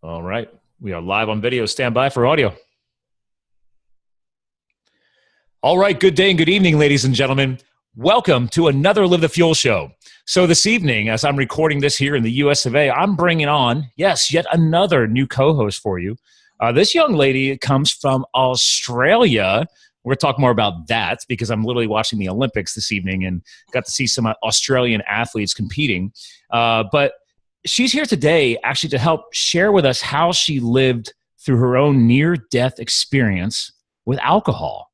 All right. We are live on video. Stand by for audio. All right. Good day and good evening, ladies and gentlemen. Welcome to another Live the Fuel show. So this evening, as I'm recording this here in the US of A, I'm bringing on, yes, yet another new co-host for you. This young lady comes from Australia. We're going to talk more about that because I'm literally watching the Olympics this evening and got to see some Australian athletes competing. But she's here today actually to help share with us how she lived through her own near-death experience with alcohol.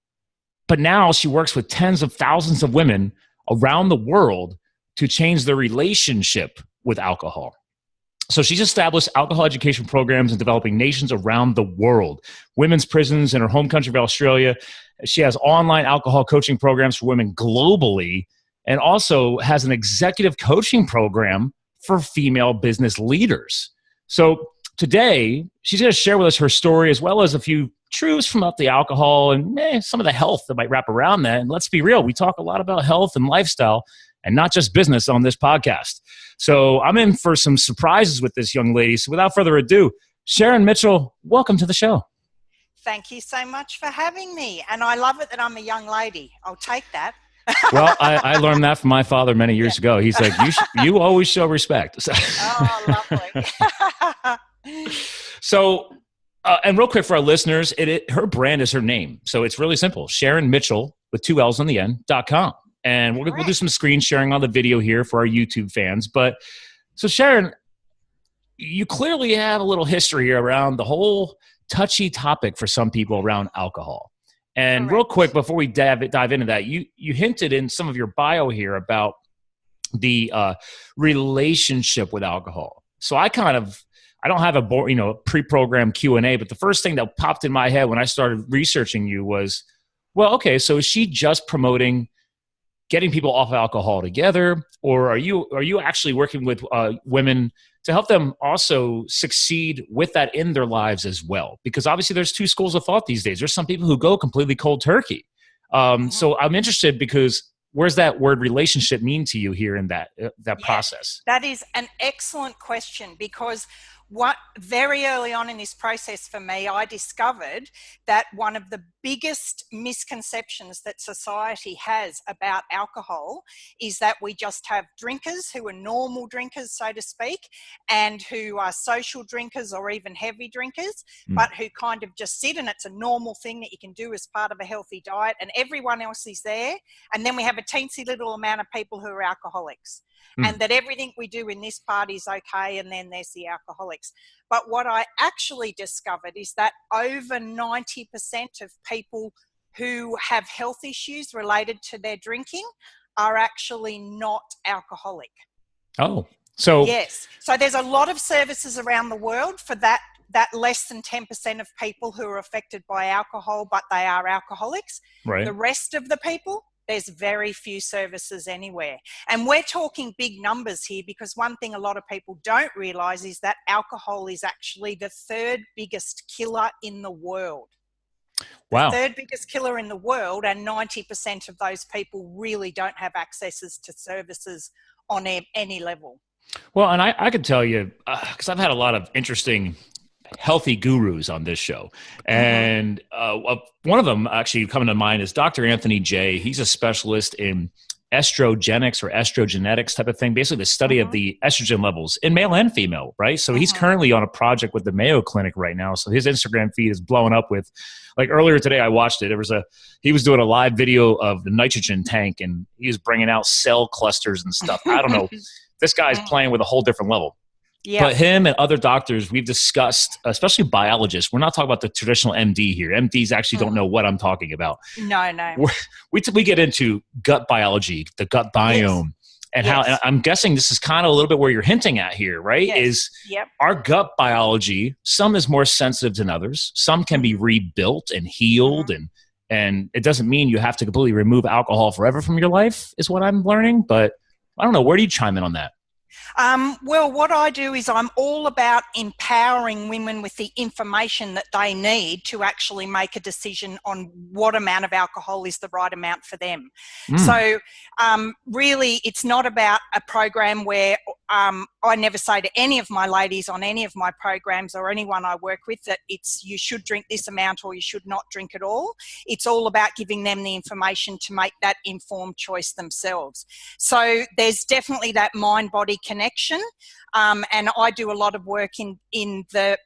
But now she works with tens of thousands of women around the world to change their relationship with alcohol. So she's established alcohol education programs in developing nations around the world, women's prisons in her home country of Australia. She has online alcohol coaching programs for women globally, and also has an executive coaching program for female business leaders. So today, she's going to share with us her story as well as a few truths from up the alcohol and some of the health that might wrap around that. And let's be real, we talk a lot about health and lifestyle and not just business on this podcast. So I'm in for some surprises with this young lady. So without further ado, Sharon Mitchell, welcome to the show. Thank you so much for having me. And I love it that I'm a young lady. I'll take that. Well, I learned that from my father many years ago. He's like, you always show respect. Oh, lovely. So, and real quick for our listeners, her brand is her name. So it's really simple. Sharon Mitchell with 2 L's on the end.com. And we'll do some screen sharing on the video here for our YouTube fans. But so Sharon, you clearly have a little history here around the whole touchy topic for some people around alcohol. And Correct. Real quick, before we dive into that, you hinted in some of your bio here about the relationship with alcohol. So I don't have a pre-programmed Q&A, but the first thing that popped in my head when I started researching you was, well, okay, so is she just promoting getting people off of alcohol together, or are you actually working with women to help them also succeed with that in their lives as well? Because obviously there's two schools of thought these days. There's some people who go completely cold turkey. So I'm interested because where's that word relationship mean to you here in that process? That is an excellent question, because very early on in this process for me, I discovered that one of the biggest misconceptions that society has about alcohol is that we just have drinkers who are normal drinkers, so to speak, and who are social drinkers or even heavy drinkers, but who kind of just sit, and it's a normal thing that you can do as part of a healthy diet, and everyone else is there. And then we have a teensy little amount of people who are alcoholics. And that everything we do in this part is okay, and then there's the alcoholics. But what I actually discovered is that over 90% of people who have health issues related to their drinking are actually not alcoholic. Oh, so... Yes. So there's a lot of services around the world for that less than 10% of people who are affected by alcohol, but they are alcoholics. Right. The rest of the people, there's very few services anywhere. And we're talking big numbers here, because one thing a lot of people don't realize is that alcohol is actually the third biggest killer in the world. Wow. The third biggest killer in the world, and 90% of those people really don't have accesses to services on any level. Well, and I could tell you, because I've had a lot of interesting healthy gurus on this show. And one of them actually coming to mind is Dr. Anthony J. He's a specialist in estrogenics or estrogenetics type of thing, basically the study of the estrogen levels in male and female, right? So he's currently on a project with the Mayo Clinic right now. So his Instagram feed is blowing up with, like earlier today I watched it. He was doing a live video of the nitrogen tank, and he was bringing out cell clusters and stuff. I don't know. This guy's playing with a whole different level. Yeah. But him and other doctors, we've discussed, especially biologists. We're not talking about the traditional MD here. MDs actually don't know what I'm talking about. No. We get into gut biology, the gut biome, and how, and I'm guessing this is kind of a little bit where you're hinting at here, right? Is our gut biology, some is more sensitive than others. Some can be rebuilt and healed, and it doesn't mean you have to completely remove alcohol forever from your life, is what I'm learning. But I don't know. Where do you chime in on that? Well, what I do is I'm all about empowering women with the information that they need to actually make a decision on what amount of alcohol is the right amount for them. So really, it's not about a program where I never say to any of my ladies on any of my programs or anyone I work with that you should drink this amount or you should not drink at all. It's all about giving them the information to make that informed choice themselves. So there's definitely that mind-body connection. And I do a lot of work in the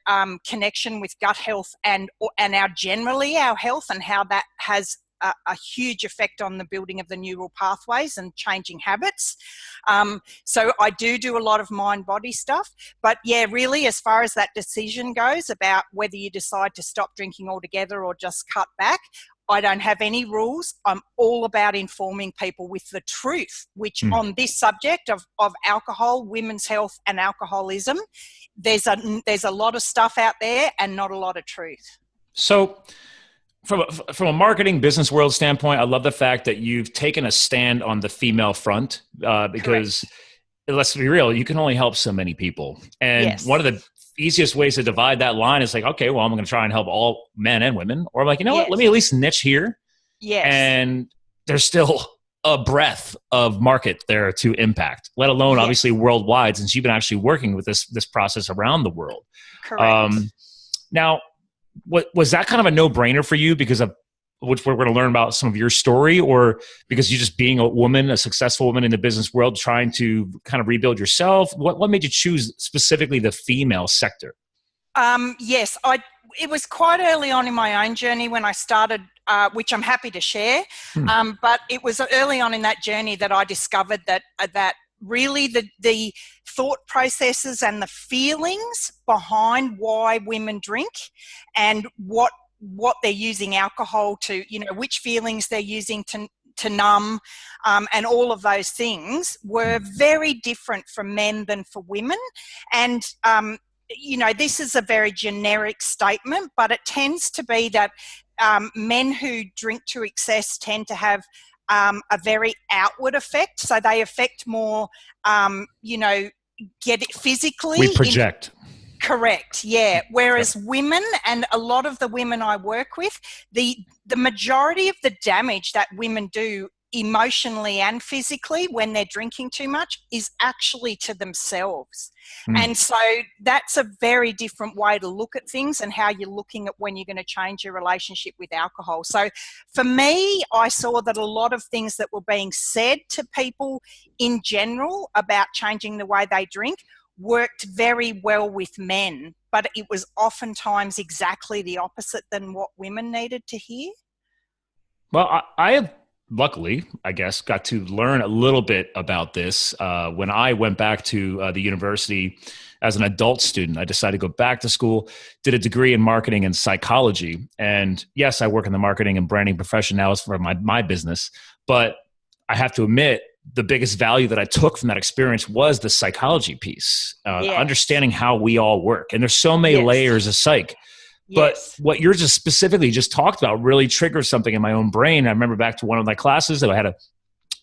connection with gut health and our health, and how that has a huge effect on the building of the neural pathways and changing habits. So I do a lot of mind-body stuff. But yeah, really, as far as that decision goes about whether you decide to stop drinking altogether or just cut back, I don't have any rules. I'm all about informing people with the truth, which on this subject of alcohol, women's health and alcoholism, there's a lot of stuff out there and not a lot of truth. So from a marketing business world standpoint, I love the fact that you've taken a stand on the female front because let's be real, you can only help so many people. And one of the easiest ways to divide that line is like, okay, well, I'm going to try and help all men and women. Or I'm like, you know what, let me at least niche here. And there's still a breadth of market there to impact, let alone obviously worldwide, since you've been actually working with this process around the world. Now, was that kind of a no-brainer for you because of which we're going to learn about some of your story, or because you just being a woman, a successful woman in the business world, trying to kind of rebuild yourself? What made you choose specifically the female sector? Yes, it was quite early on in my own journey when I started, which I'm happy to share. But it was early on in that journey that I discovered that really the thought processes and the feelings behind why women drink and what they're using alcohol to, which feelings they're using to numb, and all of those things were very different for men than for women. And, this is a very generic statement, but it tends to be that men who drink to excess tend to have a very outward effect. So they affect more, get it physically. We project. Correct, yeah. Whereas women, and a lot of the women I work with, the majority of the damage that women do emotionally and physically when they're drinking too much is actually to themselves. And so that's a very different way to look at things and how you're looking at when you're going to change your relationship with alcohol. So for me, I saw that a lot of things that were being said to people in general about changing the way they drink worked very well with men, but it was oftentimes exactly the opposite than what women needed to hear. Well, I have luckily, I guess, got to learn a little bit about this when I went back to the university as an adult student. I decided to go back to school, did a degree in marketing and psychology. And yes, I work in the marketing and branding profession now as for my business. But I have to admit, the biggest value that I took from that experience was the psychology piece, understanding how we all work. And there's so many layers of psych. But what you're just specifically just talked about really triggered something in my own brain. I remember back to one of my classes that I had a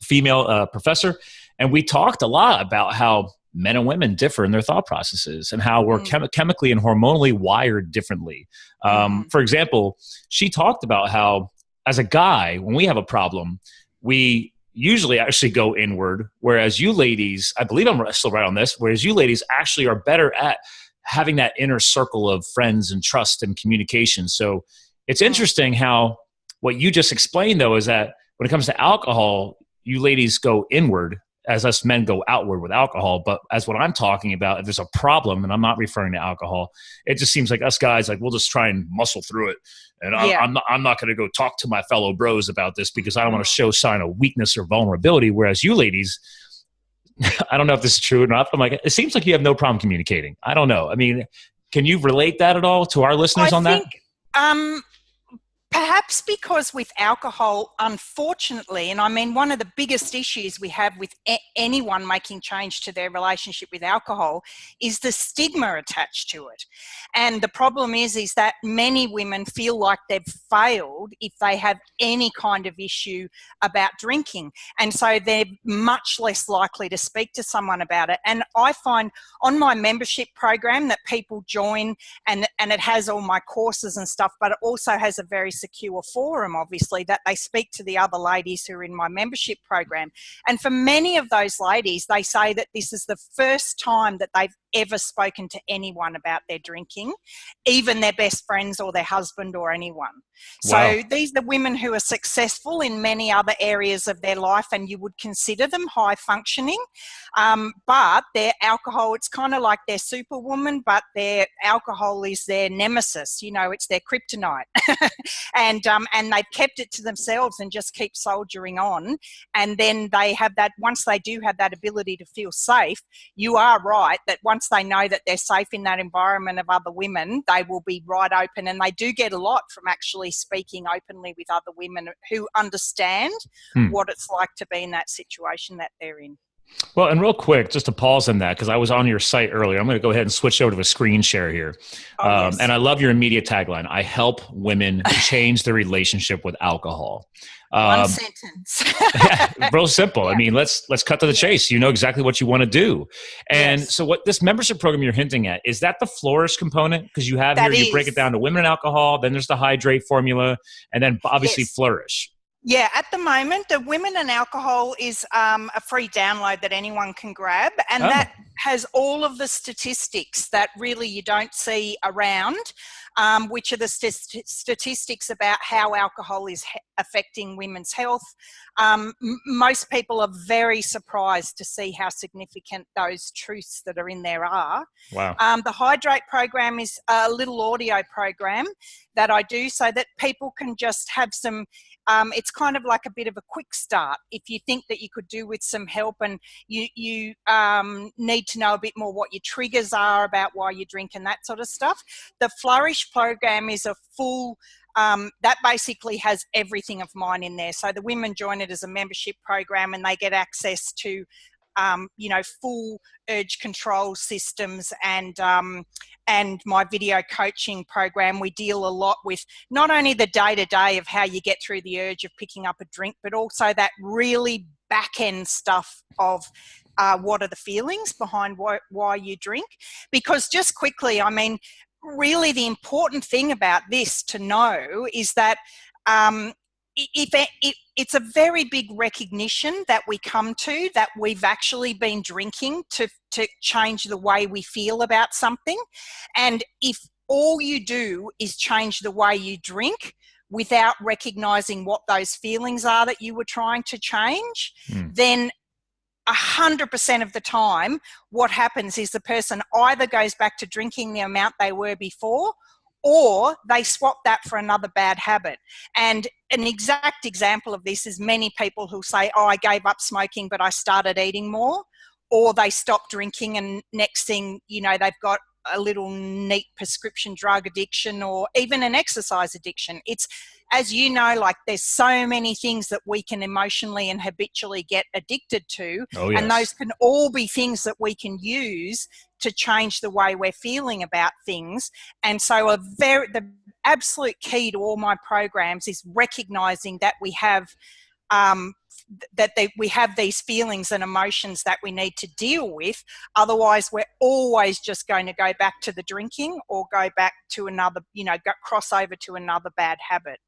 female professor, and we talked a lot about how men and women differ in their thought processes and how we're chemically and hormonally wired differently. For example, she talked about how as a guy, when we have a problem, we usually actually go inward, whereas you ladies, I believe I'm still right on this, whereas you ladies actually are better at having that inner circle of friends and trust and communication. So it's interesting how what you just explained, though, is that when it comes to alcohol, you ladies go inward as us men go outward with alcohol. But as what I'm talking about, if there's a problem, and I'm not referring to alcohol, it just seems like us guys, like we'll just try and muscle through it. And I'm not going to go talk to my fellow bros about this because I don't want to show sign of weakness or vulnerability. Whereas you ladies, I don't know if this is true or not. I'm like, it seems like you have no problem communicating. I don't know. I mean, can you relate that at all to our listeners on that? Perhaps because with alcohol, unfortunately, and I mean, one of the biggest issues we have with anyone making change to their relationship with alcohol is the stigma attached to it. And the problem is that many women feel like they've failed if they have any kind of issue about drinking. And so they're much less likely to speak to someone about it. And I find on my membership program that people join, and it has all my courses and stuff, but it also has a very secure forum, obviously, that they speak to the other ladies who are in my membership program. And for many of those ladies, they say that this is the first time that they've ever spoken to anyone about their drinking, even their best friends or their husband or anyone. Wow. So these are women who are successful in many other areas of their life, and you would consider them high functioning. But their alcohol, it's kind of like their superwoman, but their alcohol is their nemesis. You know, it's their kryptonite. And they've kept it to themselves and just keep soldiering on. And then they have that, once they do have that ability to feel safe, you are right that once they know that they're safe in that environment of other women, they will be right open. And they do get a lot from actually speaking openly with other women who understand what it's like to be in that situation that they're in. Well, and real quick, just to pause on that, because I was on your site earlier, I'm going to go ahead and switch over to a screen share here. Yes. And I love your immediate tagline. I help women change their relationship with alcohol. One sentence. Real simple. Yeah. I mean, let's cut to the chase. You know exactly what you want to do. And so what this membership program you're hinting at, is that the flourish component? Because you have you break it down to women and alcohol, then there's the hydrate formula, and then obviously flourish. Yeah, at the moment, the Women and Alcohol is a free download that anyone can grab, and that has all of the statistics that really you don't see around, which are the statistics about how alcohol is affecting women's health. Most people are very surprised to see how significant those truths that are in there are. Wow. The Hydrate program is a little audio program that I do so that people can just have some it's kind of like a bit of a quick start if you think that you could do with some help, and you need to know a bit more what your triggers are about why you drink and that sort of stuff. The Flourish program is a full that basically has everything of mine in there. So the women join it as a membership program, and they get access to full urge control systems and my video coaching program. We deal a lot with not only the day-to-day of how you get through the urge of picking up a drink, but also that really back-end stuff of what are the feelings behind why you drink. Because just quickly, I mean, really the important thing about this to know is that it's a very big recognition that we come to that we've actually been drinking to change the way we feel about something. And if all you do is change the way you drink without recognizing what those feelings are that you were trying to change, then 100% of the time, what happens is the person either goes back to drinking the amount they were before, or they swap that for another bad habit. And an exact example of this is many people who say, oh, I gave up smoking, but I started eating more, or they stop drinking and next thing, they've got a little neat prescription drug addiction or even an exercise addiction. It's, as you know, like there's so many things that we can emotionally and habitually get addicted to. Oh, yes. And those can all be things that we can use to change the way we're feeling about things. And so the absolute key to all my programs is recognizing that we have we have these feelings and emotions that we need to deal with. Otherwise, we're always just going to go back to the drinking or go back to another, cross over to another bad habit.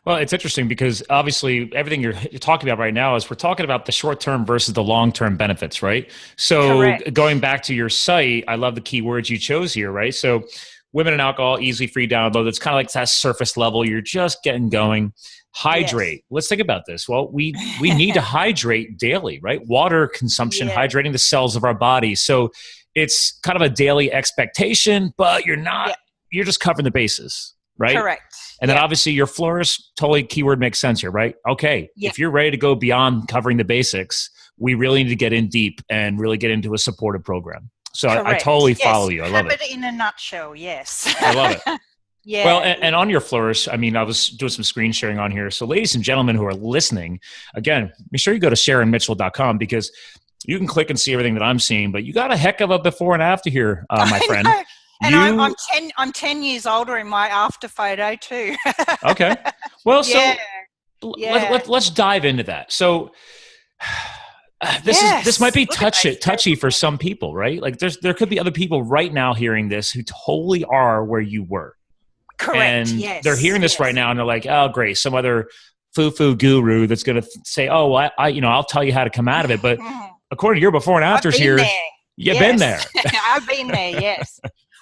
Well, it's interesting because obviously everything you're talking about right now is we're talking about the short-term versus the long-term benefits, right? So Correct. Going back to your site, I love the key words you chose here, right? So Women and Alcohol, easily free download. It's kind of like that surface level. You're just getting going. Hydrate. Yes. Let's think about this. Well, we need to hydrate daily, right? Water consumption, hydrating the cells of our body. So it's kind of a daily expectation, but you're not, you're just covering the bases, right? Correct. And then obviously your flourish, totally keyword makes sense here, right? Okay. If you're ready to go beyond covering the basics, we really need to get in deep and really get into a supportive program. So I totally follow you. I love it. Habit in a nutshell, yes. I love it. Well, and on your flourish, I mean, I was doing some screen sharing on here. So ladies and gentlemen who are listening, again, make sure you go to SharonMitchell.com because you can click and see everything that I'm seeing, but you got a heck of a before and after here, my friend. Know. And I'm 10 years older in my after photo too. Okay. Well, so let's dive into that. So this might be touchy for some people, right? Like there could be other people right now hearing this who totally are where you were. Correct. And they're Yes. hearing this right Yes. now and they're like, oh, great, some other foo-foo guru that's going to say, oh, well, I'll tell you how to come out of it. But according to your before and I've afters been here, there. you've been there. Yes. I've been there. Yes.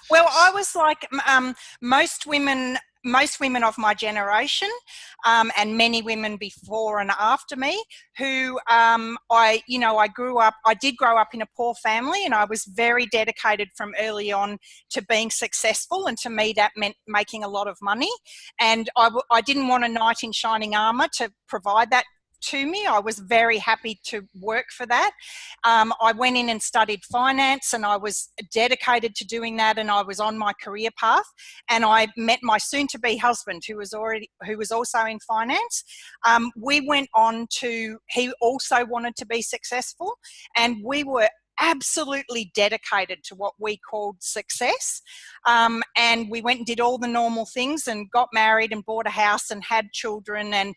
Well, I was like most women of my generation, and many women before and after me, who I did grow up in a poor family, and I was very dedicated from early on to being successful, and to me that meant making a lot of money, and I didn't want a knight in shining armor to provide that to me. I was very happy to work for that. I went in and studied finance, and I was dedicated to doing that, and I was on my career path, and I met my soon-to-be husband, who was also in finance. We went on to, he also wanted to be successful, and we were absolutely dedicated to what we called success. And we went and did all the normal things and got married and bought a house and had children, and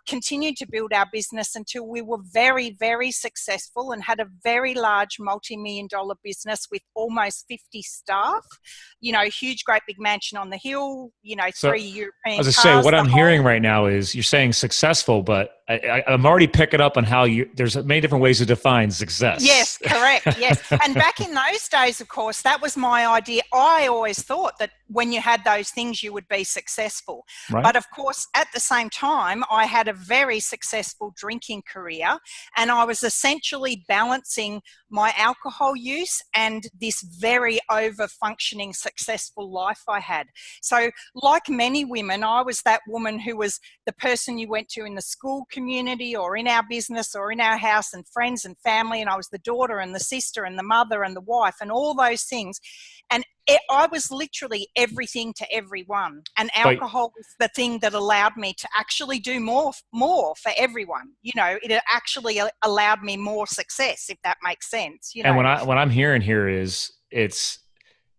continued to build our business until we were very, very successful and had a very large multi-million-dollar business with almost 50 staff, huge, great big mansion on the hill, So, 3 European as I cars. say, what I'm hearing right now is you're saying successful, but I'm already picking up on how there's many different ways to define success. Yes, correct. Yes. And back in those days, of course, that was my idea. I always thought that when you had those things, you would be successful. Right. But of course, at the same time, I had a very successful drinking career, and I was essentially balancing my alcohol use and this very over-functioning, successful life I had. So like many women, I was that woman who was the person you went to in the school community or in our business or in our house, and friends and family, and I was the daughter and the sister and the mother and the wife and all those things. And I was literally everything to everyone. And alcohol was the thing that allowed me to actually do more for everyone. It actually allowed me more success, if that makes sense. And what I'm hearing here is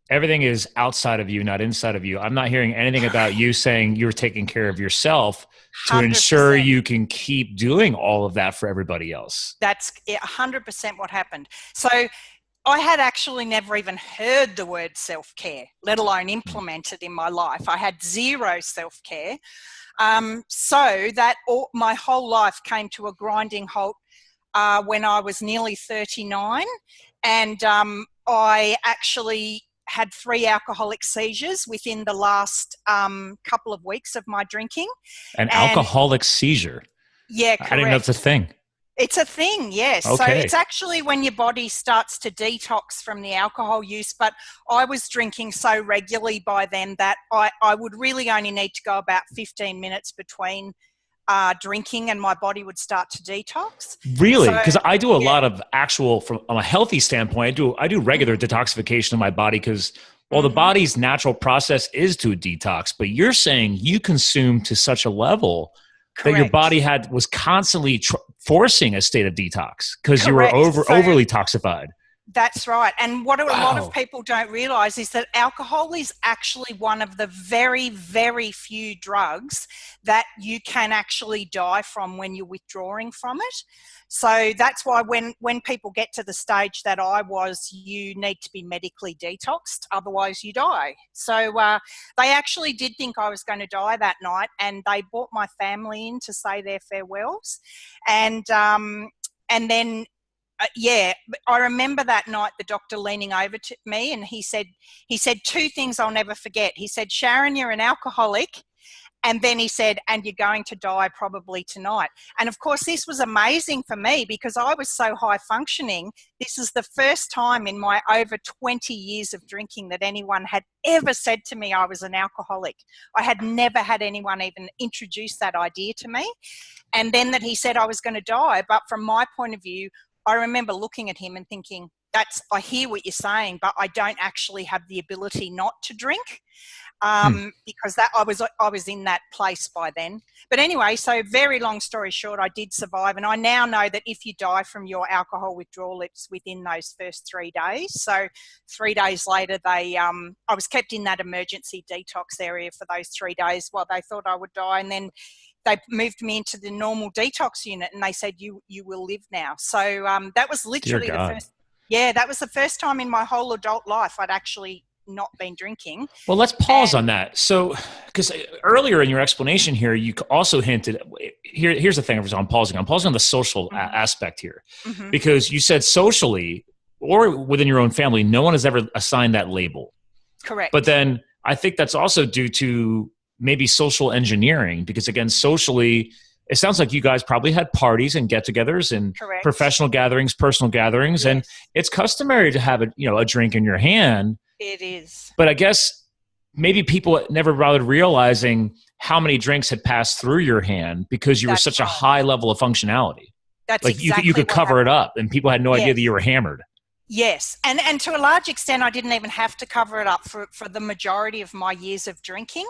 everything is outside of you, not inside of you. I'm not hearing anything about you saying you're taking care of yourself to 100%. ensure you can keep doing all of that for everybody else. That's 100% what happened. So I had actually never even heard the word self-care, let alone implemented in my life. I had zero self-care. So that my whole life came to a grinding halt when I was nearly 39. And I actually had 3 alcoholic seizures within the last couple of weeks of my drinking. An alcoholic seizure? Yeah, correct. I didn't know it's a thing. It's a thing, yes. Okay. So it's actually when your body starts to detox from the alcohol use. But I was drinking so regularly by then that I would really only need to go about 15 minutes between drinking, and my body would start to detox. Really? Because I do a lot of from a healthy standpoint, I do regular detoxification of my body, because the body's natural process is to detox, but you're saying you consume to such a level that your body was constantly forcing a state of detox because you were overly toxified. That's right. And what a lot of people don't realize is that alcohol is actually one of the very, very few drugs that you can actually die from when you're withdrawing from it. So that's why when people get to the stage that I was, you need to be medically detoxed, otherwise you die. So they actually did think I was going to die that night, and they brought my family in to say their farewells. And then I remember that night the doctor leaning over to me, and he said 2 things I'll never forget. He said, "Sharon, you're an alcoholic." And then he said, "And you're going to die probably tonight." And of course, this was amazing for me because I was so high functioning. This is the first time in my over 20 years of drinking that anyone had ever said to me I was an alcoholic. I had never had anyone even introduce that idea to me. And then that he said I was going to die. But from my point of view, I remember looking at him and thinking, I hear what you're saying, but I don't actually have the ability not to drink, because I was in that place by then. But anyway, so very long story short, I did survive, and I now know that if you die from your alcohol withdrawal, it's within those first 3 days. So 3 days later, I was kept in that emergency detox area for those 3 days while they thought I would die, and then they moved me into the normal detox unit, and they said, you will live now. So that was literally that was the first time in my whole adult life I'd actually not been drinking. Well, let's pause on that. So, because earlier in your explanation here, you also hinted, here's the thing, I'm pausing on the social aspect here, because you said socially or within your own family, no one has ever assigned that label. Correct. But then I think that's also due to maybe social engineering, because again, socially, it sounds like you guys probably had parties and get-togethers and professional gatherings, personal gatherings, and it's customary to have a drink in your hand. It is. But I guess maybe people never bothered realizing how many drinks had passed through your hand because you were such a high level of functionality. That's like exactly you could cover happened. it up, and people had no idea that you were hammered. Yes. And to a large extent, I didn't even have to cover it up for the majority of my years of drinking.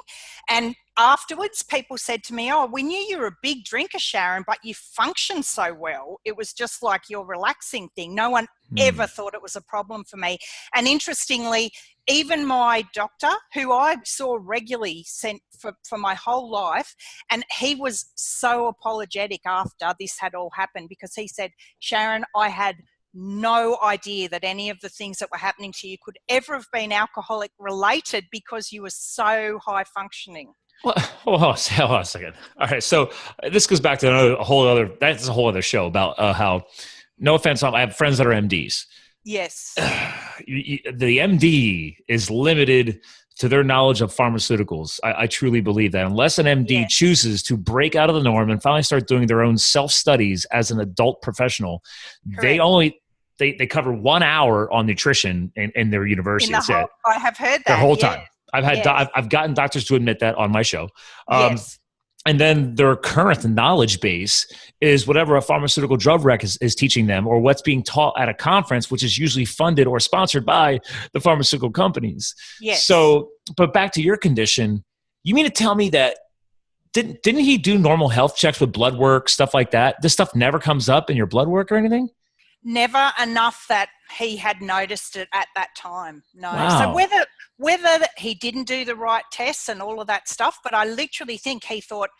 And afterwards, people said to me, oh, we knew you were a big drinker, Sharon, but you function so well. It was just like your relaxing thing. No one ever thought it was a problem for me. And interestingly, even my doctor, who I saw regularly for my whole life, and he was so apologetic after this had all happened, because he said, Sharon, I had no idea that any of the things that were happening to you could ever have been alcoholic related because you were so high functioning. Well, hold on a second. All right, so this goes back to a whole other show about how, no offense, I have friends that are MDs. Yes. The MD is limited to their knowledge of pharmaceuticals. I truly believe that unless an MD chooses to break out of the norm and finally start doing their own self-studies as an adult professional, they cover 1 hour on nutrition in their university. I have heard that. The whole time. I've gotten doctors to admit that on my show. And then their current knowledge base is whatever a pharmaceutical drug rec is teaching them, or what's being taught at a conference, which is usually funded or sponsored by the pharmaceutical companies. Yes. So, but back to your condition, you mean to tell me that didn't he do normal health checks with blood work, stuff like that? This stuff never comes up in your blood work or anything? Never enough that he had noticed it at that time. No. Wow. So whether he didn't do the right tests and all of that stuff, but I literally think he thought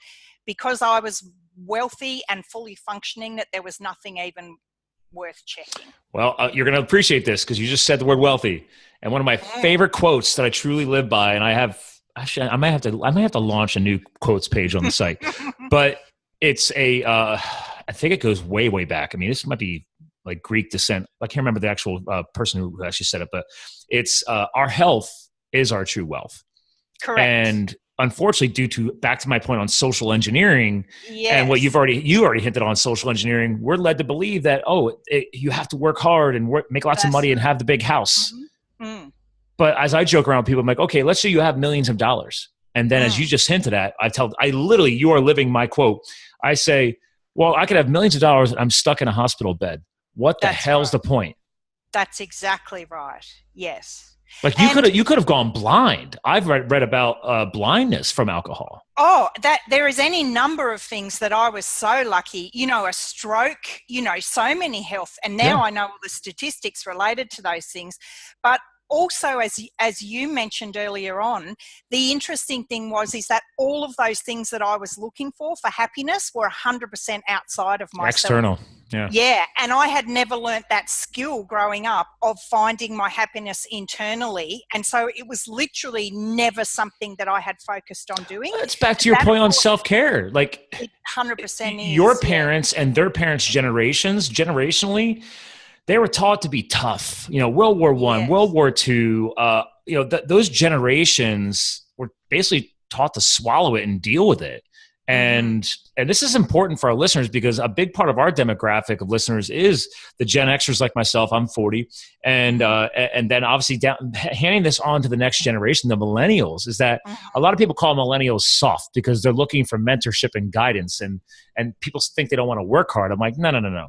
because I was wealthy and fully functioning that there was nothing even worth checking. Well, you're going to appreciate this because you just said the word wealthy. And one of my favorite quotes that I truly live by, and I might have to launch a new quotes page on the site, but it's I think it goes way, way back. I mean, this might be like Greek descent. I can't remember the actual person who actually said it, but it's our health is our true wealth. Correct. And unfortunately, back to my point on social engineering, and what you already hinted on social engineering, we're led to believe that you have to work hard and make lots of money and have the big house. But as I joke around with people, I'm like, okay, let's say you have millions of dollars, and then as you just hinted at, you are living my quote. I say, well, I could have millions of dollars and I'm stuck in a hospital bed. What the hell's the point? That's exactly right. Yes. Like you could have gone blind. I've read about blindness from alcohol. Oh, that there is any number of things that I was so lucky, a stroke, so many health. And now I know all the statistics related to those things. But also, as you mentioned earlier on, the interesting thing is that all of those things that I was looking for happiness were 100% outside of myself. External. Yeah. Yeah. And I had never learnt that skill growing up of finding my happiness internally. And so it was literally never something that I had focused on doing. It's back to your point on self-care. Like it 100% is. Your parents and their parents' generationally, they were taught to be tough. World War I, World War II, those generations were basically taught to swallow it and deal with it. And this is important for our listeners because a big part of our demographic of listeners is the Gen Xers like myself. I'm 40. And then obviously handing this on to the next generation, the millennials, is that a lot of people call millennials soft because they're looking for mentorship and guidance. And people think they don't want to work hard. I'm like, no.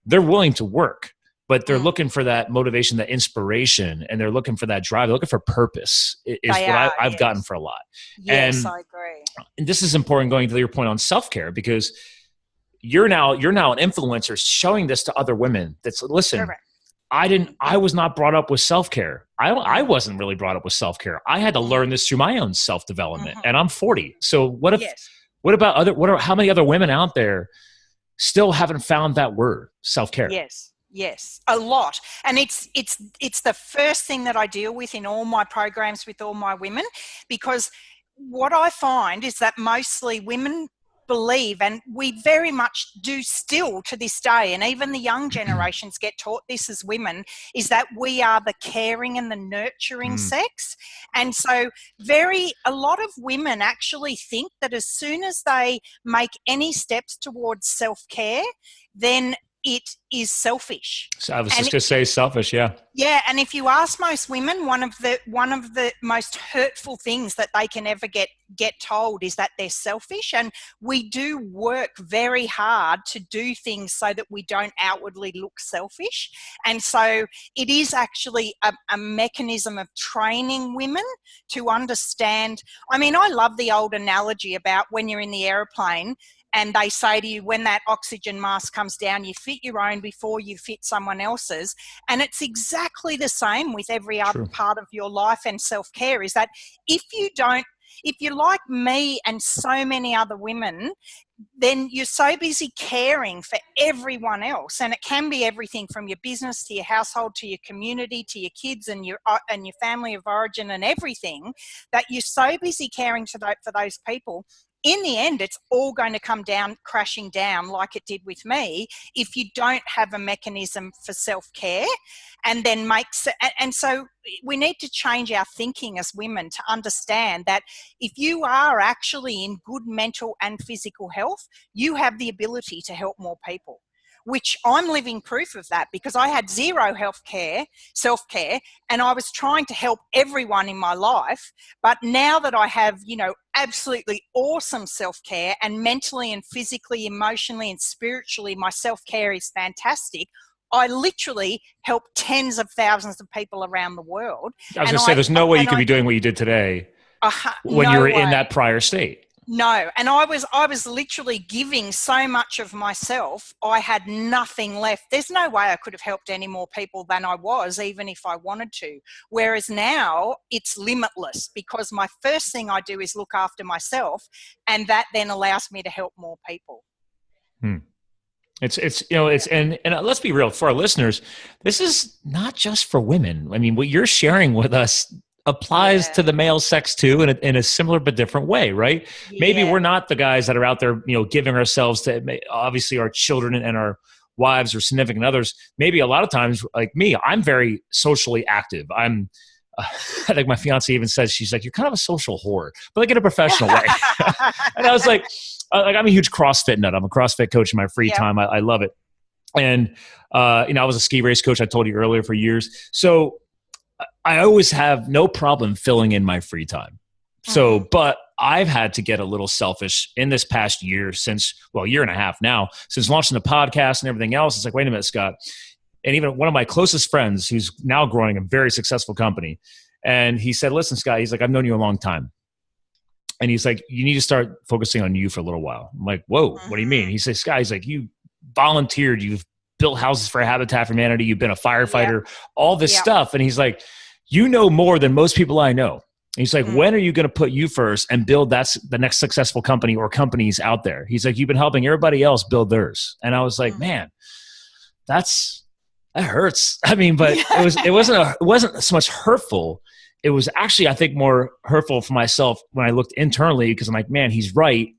They're willing to work, but they're looking for that motivation, that inspiration, and they're looking for that drive. They're looking for purpose is what I've gotten for a lot. Yes, I agree. And this is important going to your point on self-care because you're now an influencer showing this to other women. Listen, Correct. I was not brought up with self-care. I wasn't really brought up with self-care. I had to learn this through my own self-development and I'm 40. So how many other women out there still haven't found that word self-care? Yes. Yes, a lot. And it's the first thing that I deal with in all my programs with all my women, because what I find is that mostly women believe, and we very much do still to this day, and even the young generations get taught this as women, is that we are the caring and the nurturing sex. And so a lot of women actually think that as soon as they make any steps towards self-care, then it is selfish. So I was just going to say selfish, yeah. Yeah, and if you ask most women, one of the most hurtful things that they can ever get told is that they're selfish. And we do work very hard to do things so that we don't outwardly look selfish. And so it is actually a mechanism of training women to understand. I mean, I love the old analogy about when you're in the airplane and they say to you, when that oxygen mask comes down, you fit your own before you fit someone else's. And it's exactly the same with every other part of your life and self-care, is that if you're like me and so many other women, then you're so busy caring for everyone else. And it can be everything from your business to your household to your community to your kids and your family of origin and everything, that you're so busy caring for those people. In the end, it's all going to come crashing down like it did with me if you don't have a mechanism for self-care. And so we need to change our thinking as women to understand that if you are actually in good mental and physical health, you have the ability to help more people, which I'm living proof of that, because I had zero self-care, and I was trying to help everyone in my life. But now that I have, absolutely awesome self-care, and mentally and physically, emotionally and spiritually, my self-care is fantastic, I literally help tens of thousands of people around the world. I was going to say, there's no way you could be doing what you did today when you were in that prior state. No, and I was literally giving so much of myself, I had nothing left. There's no way I could have helped any more people than I was, even if I wanted to. Whereas now it's limitless, because my first thing I do is look after myself, and that then allows me to help more people. It's and let's be real, for our listeners, this is not just for women. I mean, what you're sharing with us applies to the male sex too, in a similar but different way, right? Yeah. Maybe we're not the guys that are out there, giving ourselves to obviously our children and our wives or significant others. Maybe a lot of times, like me, I'm very socially active. I think my fiance even says, she's like, you're kind of a social whore, but like in a professional way. And I was like, I'm a huge CrossFit nut. I'm a CrossFit coach in my free time. I love it. And, I was a ski race coach, I told you earlier, for years. So I always have no problem filling in my free time. So, but I've had to get a little selfish in this past year year and a half now, since launching the podcast and everything else. It's like, wait a minute, Scott. And even one of my closest friends, who's now growing a very successful company, and he said, listen, Scott, he's like, I've known you a long time. And he's like, you need to start focusing on you for a little while. I'm like, whoa, what do you mean? He says, Scott, he's like, you volunteered, you've built houses for Habitat for Humanity, you've been a firefighter, all this stuff. And he's like, you know more than most people I know. And he's like, when are you going to put you first and build the next successful company or companies out there? He's like, you've been helping everybody else build theirs. And I was like, man, that hurts. I mean, but it wasn't so much hurtful. It was actually, I think, more hurtful for myself when I looked internally, because I'm like, man, he's right.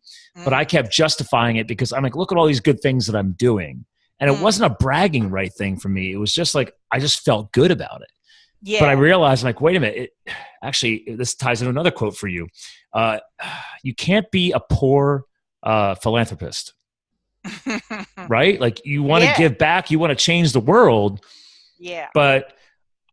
But I kept justifying it because I'm like, look at all these good things that I'm doing. And it wasn't a bragging right thing for me. It was just like, I just felt good about it. Yeah. But I realized, like, wait a minute. Actually, this ties into another quote for you. You can't be a poor philanthropist, right? Like, you want to give back, you want to change the world. Yeah. But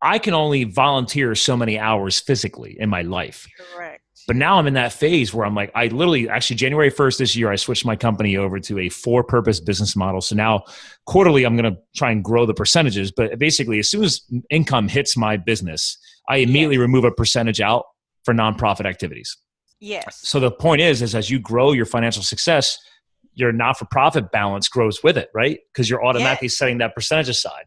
I can only volunteer so many hours physically in my life. Correct. But now I'm in that phase where I'm like, actually January 1st this year, I switched my company over to a for-purpose business model. So now quarterly, I'm going to try and grow the percentages. But basically, as soon as income hits my business, I immediately remove a percentage out for nonprofit activities. Yes. So the point is as you grow your financial success, your not-for-profit balance grows with it, right? Because you're automatically setting that percentage aside.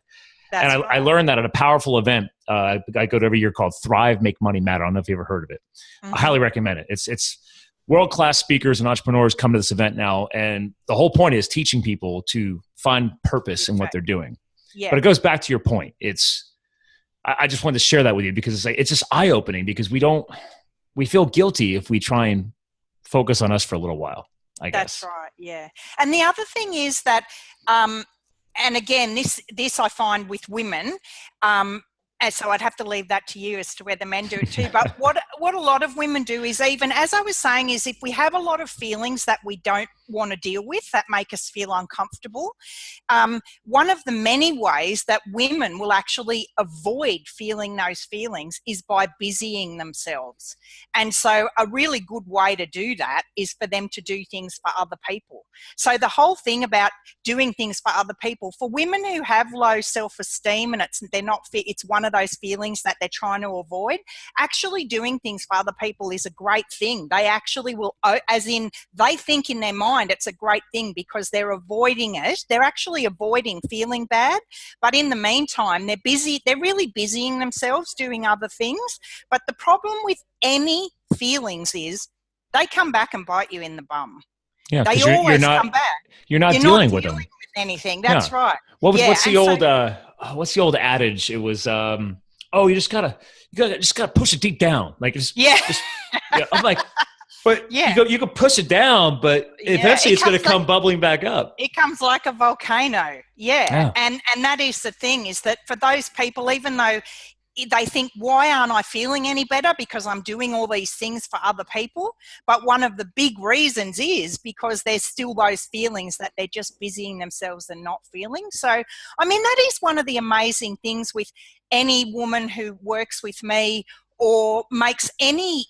That's I learned that at a powerful event I go to every year called Thrive, Make Money Matter. I don't know if you've ever heard of it. I highly recommend it. It's world-class speakers and entrepreneurs come to this event now. And the whole point is teaching people to find purpose in what they're doing. Yeah. But it goes back to your point. I just wanted to share that with you because it's just eye opening because we feel guilty if we try and focus on us for a little while, I guess. That's right. Yeah. And the other thing is that, and again, this I find with women, and so I'd have to leave that to you as to whether men do it too. But what a lot of women do is, even as I was saying, is if we have a lot of feelings that we don't want to deal with that make us feel uncomfortable, one of the many ways that women will actually avoid feeling those feelings is by busying themselves. And so a really good way to do that is for them to do things for other people. So the whole thing about doing things for other people, for women who have low self-esteem and it's one of those feelings that they're trying to avoid, actually doing things for other people is a great thing. They actually will, as in they think in their mind it's a great thing because they're avoiding it. They're actually avoiding feeling bad, but in the meantime they're really busying themselves doing other things. But the problem with any feelings is they come back and bite you in the bum. Yeah, they always come back. You're not dealing with them. Anything. That's right. What's the old adage? It was, you just gotta push it deep down. Like, I'm like, but you can push it down, but eventually it's going to come bubbling back up. It comes like a volcano. Yeah. And that is the thing, is that for those people, even though they think, why aren't I feeling any better? Because I'm doing all these things for other people. But one of the big reasons is because there's still those feelings that they're just busying themselves and not feeling. So, I mean, that is one of the amazing things with any woman who works with me or makes any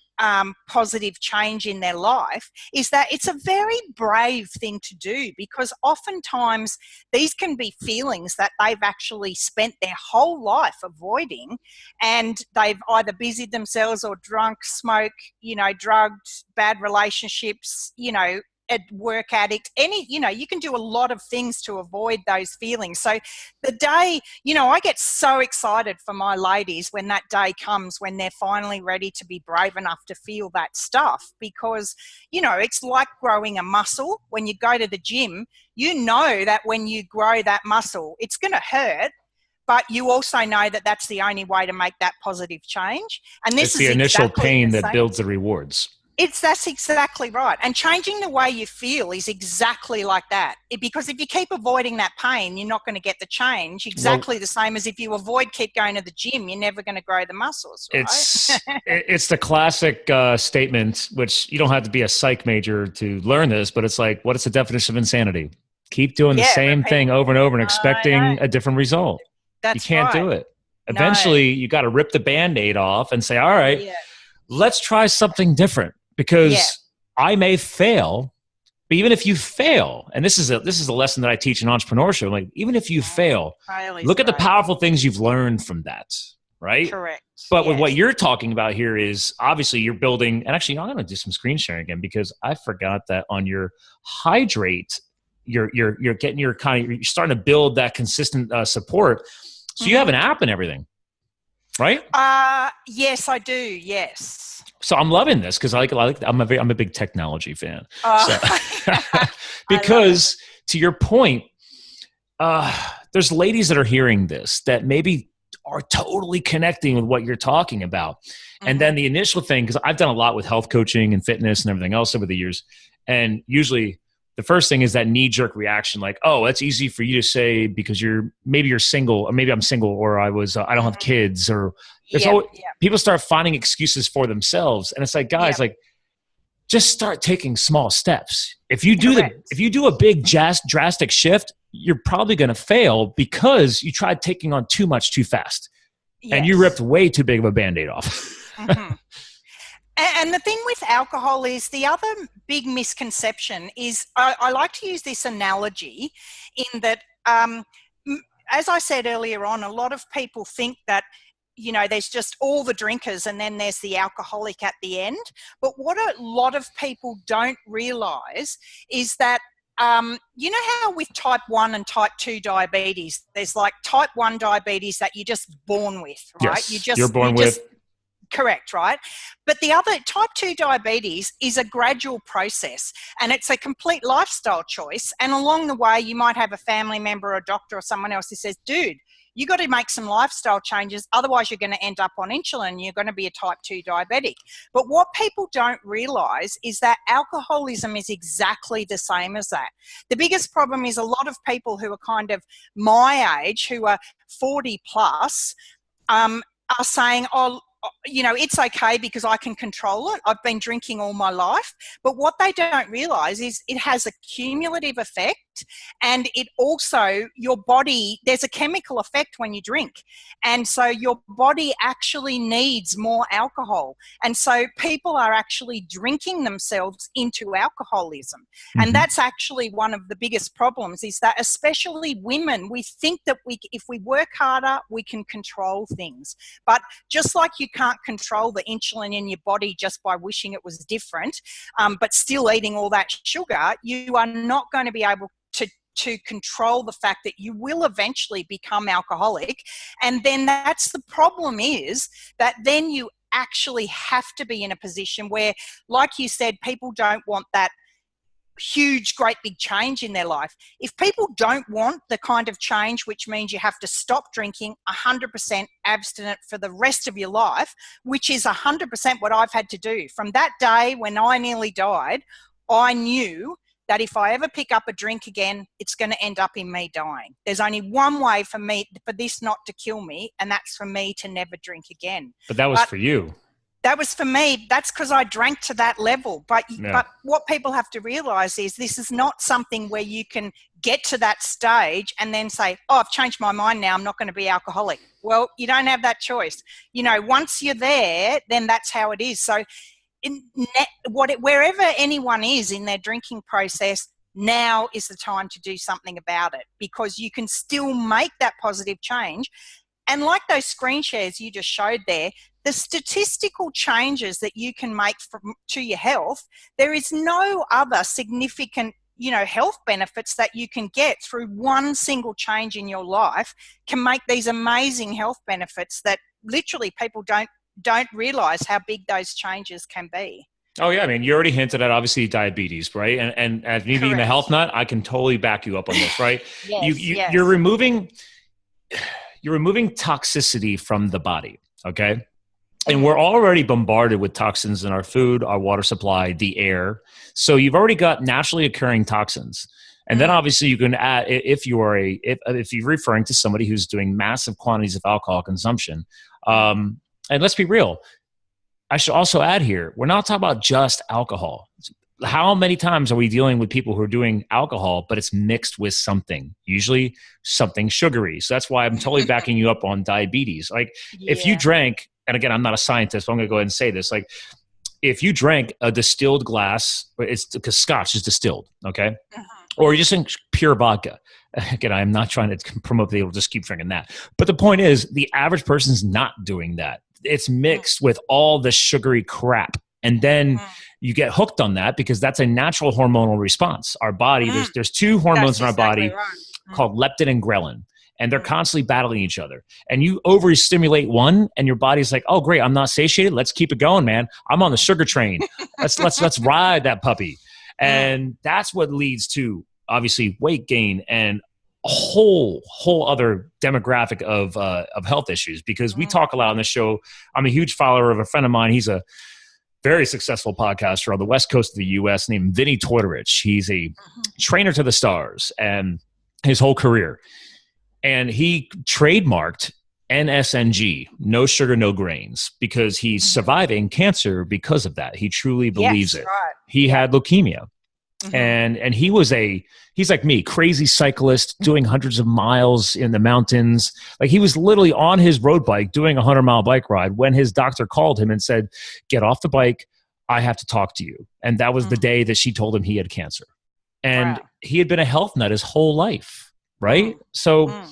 positive change in their life, is that it's a very brave thing to do, because oftentimes these can be feelings that they've actually spent their whole life avoiding, and they've either busied themselves or drunk, smoke, drugged, bad relationships, a work addict, you can do a lot of things to avoid those feelings. So the day, I get so excited for my ladies when that day comes, when they're finally ready to be brave enough to feel that stuff, because, it's like growing a muscle. When you go to the gym, that when you grow that muscle, it's going to hurt, but you also know that that's the only way to make that positive change. And this is the initial pain that builds the rewards. That's exactly right. And changing the way you feel is exactly like that. Because if you keep avoiding that pain, you're not going to get the change. Exactly the same as if you keep going to the gym, you're never going to grow the muscles, right? It's the classic statement, which you don't have to be a psych major to learn this, but it's like, what is the definition of insanity? Keep doing the same thing over and over and expecting a different result. You can't do it. Eventually, you got to rip the Band-Aid off and say, all right, let's try something different. Because I may fail, but even if you fail, and this is a lesson that I teach in entrepreneurship, like, even if you fail, look at the powerful things you've learned from that, right? Correct. But with what you're talking about here is obviously you're building, and actually I'm going to do some screen sharing again, because I forgot that on your hydrate, you're starting to build that consistent support. So you have an app and everything, right? Yes, I do. Yes. So I'm loving this because I'm a big technology fan. Because to your point, there's ladies that are hearing this that maybe are totally connecting with what you're talking about. And then the initial thing, because I've done a lot with health coaching and fitness and everything else over the years. And usually the first thing is that knee-jerk reaction, like, oh, that's easy for you to say because you're single, or maybe I'm single, or I don't have kids, or people start finding excuses for themselves. And it's like, guys, like, just start taking small steps. If you do a big drastic shift, you're probably going to fail because you tried taking on too much too fast. And you ripped way too big of a Band-Aid off. And the thing with alcohol is, the other big misconception is, I like to use this analogy in that, as I said earlier on, a lot of people think that, there's just all the drinkers and then there's the alcoholic at the end. But what a lot of people don't realize is that, how with type 1 and type 2 diabetes, there's like type 1 diabetes that you're just born with, right? Yes, you're born with. Correct, right? But the other, type 2 diabetes is a gradual process, and it's a complete lifestyle choice. And along the way, you might have a family member or a doctor or someone else who says, dude, you got to make some lifestyle changes. Otherwise, you're going to end up on insulin. You're going to be a type 2 diabetic. But what people don't realize is that alcoholism is exactly the same as that. The biggest problem is a lot of people who are kind of my age, who are 40 plus, are saying, oh, you know, it's okay because I can control it. I've been drinking all my life. But what they don't realize is it has a cumulative effect, and it also, your body, there's a chemical effect when you drink. And so your body actually needs more alcohol. And so people are actually drinking themselves into alcoholism. Mm-hmm. And that's actually one of the biggest problems, is that especially women, we think that if we work harder, we can control things. But just like you can't control the insulin in your body just by wishing it was different, but still eating all that sugar, you are not going to be able to control the fact that you will eventually become alcoholic. And then that's the problem, is that then you actually have to be in a position where, like you said, people don't want that huge, great big change in their life. If people don't want the kind of change, which means you have to stop drinking 100% abstinent for the rest of your life, which is 100% what I've had to do. From that day when I nearly died, I knew that if I ever pick up a drink again, it's going to end up in me dying. There's only one way for this not to kill me, and that's for me to never drink again. But that was for you. That was for me. That's because I drank to that level. But what people have to realize is this is not something where you can get to that stage and then say, oh, I've changed my mind now, I'm not going to be alcoholic. Well, you don't have that choice. You know, once you're there, then that's how it is. So wherever anyone is in their drinking process, now is the time to do something about it, because you can still make that positive change. And like those screen shares you just showed there, the statistical changes that you can make to your health, there is no other significant, health benefits that you can get through one single change in your life can make these amazing health benefits that literally people don't realize how big those changes can be. Oh yeah, I mean, you already hinted at obviously diabetes, right? And as me being the health nut, I can totally back you up on this, right? Yes. You're removing toxicity from the body, okay? And we're already bombarded with toxins in our food, our water supply, the air. So you've already got naturally occurring toxins. And then obviously you can add, if you're referring to somebody who's doing massive quantities of alcohol consumption, and let's be real, I should also add here, we're not talking about just alcohol. How many times are we dealing with people who are doing alcohol, but it's mixed with something, usually something sugary? So that's why I'm totally backing you up on diabetes. Like if you drank, and again, I'm not a scientist, but I'm going to go ahead and say this. Like if you drank a distilled glass, it's because Scotch is distilled, okay? Or you just drink pure vodka. Again, I'm not trying to promote people to just keep drinking that. But the point is, the average person's not doing that. It's mixed with all the sugary crap. And then you get hooked on that because that's a natural hormonal response. Our body, there's two hormones in our body called leptin and ghrelin. And they're constantly battling each other. And you overstimulate one, and your body's like, "Oh, great! I'm not satiated. Let's keep it going, man. I'm on the sugar train. Let's ride that puppy." And that's what leads to obviously weight gain and a whole other demographic of health issues. Because we talk a lot on this show. I'm a huge follower of a friend of mine. He's a very successful podcaster on the West Coast of the U.S. named Vinny Tortorich. He's a trainer to the stars, and his whole career. And he trademarked NSNG, no sugar, no grains, because he's surviving cancer because of that. He truly believes it. Right. He had leukemia. And he's like me, crazy cyclist doing hundreds of miles in the mountains. Like he was literally on his road bike doing a 100-mile bike ride when his doctor called him and said, "Get off the bike. I have to talk to you." And that was the day that she told him he had cancer. And he had been a health nut his whole life. Right? So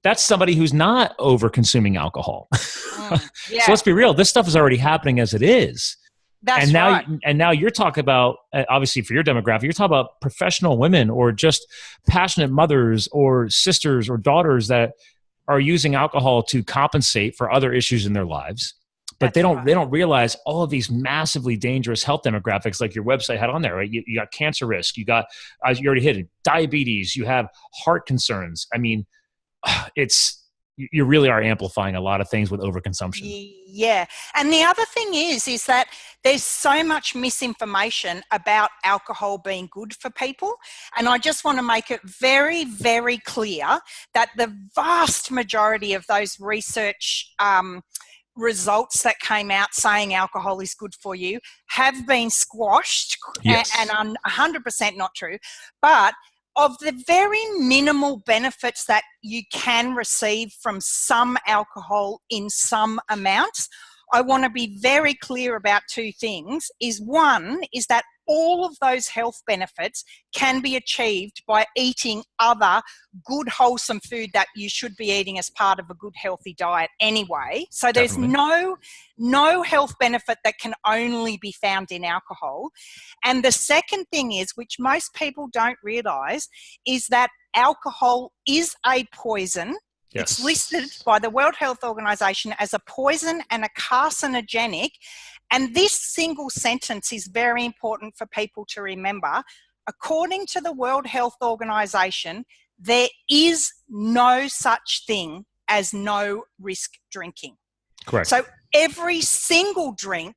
that's somebody who's not over consuming alcohol. So let's be real. This stuff is already happening as it is. That's right. And now you're talking about, obviously for your demographic, you're talking about professional women or just passionate mothers or sisters or daughters that are using alcohol to compensate for other issues in their lives. but That's they right. don't realize all of these massively dangerous health demographics like your website had on there, right? You got cancer risk, you got, you already hit it, diabetes, you have heart concerns. I mean, you really are amplifying a lot of things with overconsumption. Yeah. And the other thing is that there's so much misinformation about alcohol being good for people. And I just want to make it very, very clear that the vast majority of those research results that came out saying alcohol is good for you have been squashed. Yes. And are 100% not true. But of the very minimal benefits that you can receive from some alcohol in some amounts, I want to be very clear about two things. One is that all of those health benefits can be achieved by eating other good, wholesome food that you should be eating as part of a good, healthy diet anyway. So there's no health benefit that can only be found in alcohol. And the second thing is, which most people don't realize, is that alcohol is a poison. Yes. It's listed by the World Health Organization as a poison and a carcinogenic. And this single sentence is very important for people to remember. According to the World Health Organization, there is no such thing as no risk drinking. Correct. So every single drink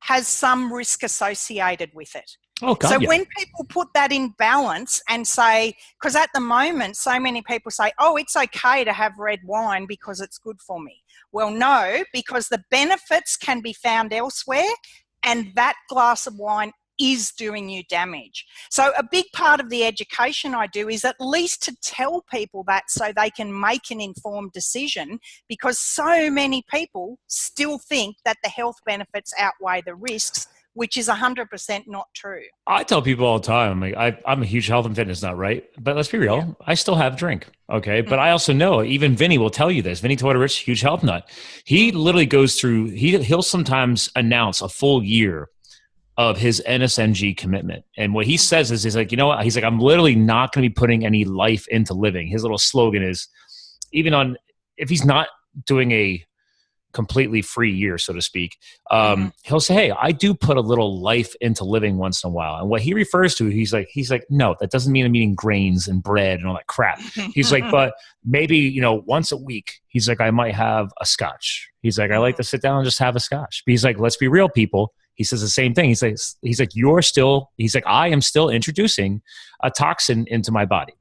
has some risk associated with it. Oh, God, so yeah. when people put that in balance and say, because at the moment, so many people say, oh, it's okay to have red wine because it's good for me. Well, no, because the benefits can be found elsewhere, and that glass of wine is doing you damage. So a big part of the education I do is at least to tell people that so they can make an informed decision, because so many people still think that the health benefits outweigh the risks, which is 100% not true. I tell people all the time, I'm a huge health and fitness nut, right? But let's be real, yeah. I still have a drink, okay? But I also know, even Vinny will tell you this, Vinny Toyota-Rich, huge health nut. He literally goes through, he'll sometimes announce a full year of his NSNG commitment. And what he says is, he's like, you know what? He's like, I'm literally not going to be putting any life into living. His little slogan is, even if he's not doing a completely free year, so to speak, he'll say, hey, I do put a little life into living once in a while. And what he refers to, he's like, no, that doesn't mean I'm eating grains and bread and all that crap. He's like, but maybe, once a week, he's like, I might have a scotch. He's like, I like to sit down and just have a scotch. But he's like, let's be real, people. He says the same thing. He's like, I am still introducing a toxin into my body.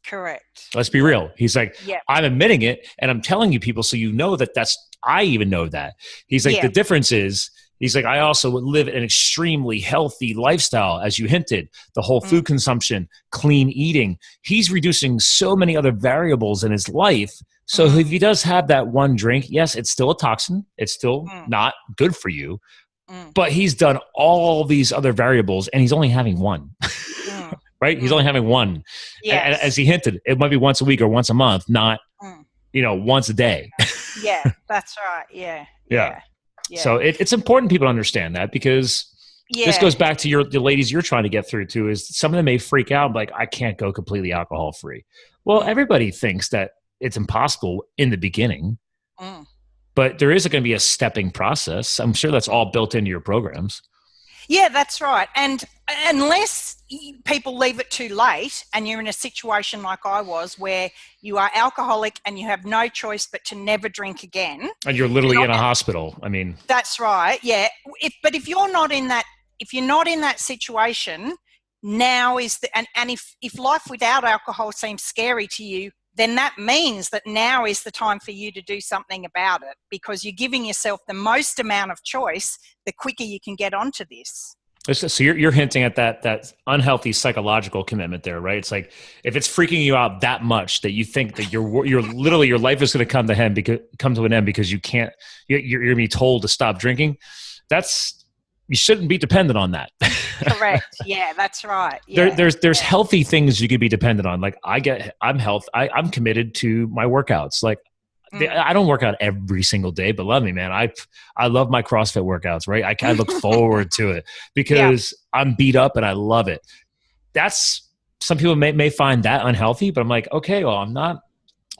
Correct. Let's be real. He's like, I'm admitting it, and I'm telling you people so you know that I even know that. He's like, the difference is, he's like, I also live an extremely healthy lifestyle, as you hinted, the whole food consumption, clean eating. He's reducing so many other variables in his life. So if he does have that one drink, yes, it's still a toxin. It's still not good for you. But he's done all these other variables, and he's only having one. Right? He's only having one. Yes. And as he hinted, it might be once a week or once a month, not, once a day. Yeah, that's right. Yeah. So it's important people to understand that, because this goes back to the ladies you're trying to get through to, is some of them may freak out like, I can't go completely alcohol free. Well, everybody thinks that it's impossible in the beginning, but there is going to be a stepping process. I'm sure that's all built into your programs. Yeah, that's right. And unless people leave it too late and you're in a situation like I was, where you are alcoholic and you have no choice but to never drink again. And you're literally in a hospital. I mean. That's right. Yeah. But if you're not in that situation, now is and if life without alcohol seems scary to you, then that means that now is the time for you to do something about it, because you're giving yourself the most amount of choice the quicker you can get onto this. So you're hinting at that unhealthy psychological commitment there, right? It's like, if it's freaking you out that much that you think that you're literally, your life is going to come to an end because you're going to be told to stop drinking. You shouldn't be dependent on that. Correct. Yeah, that's right. Yeah. There's healthy things you could be dependent on. Like I'm committed to my workouts. Like I don't work out every single day, but love me, man. I love my CrossFit workouts, right? I look forward to it because I'm beat up and I love it. Some people may find that unhealthy, but I'm like, okay, well, I'm not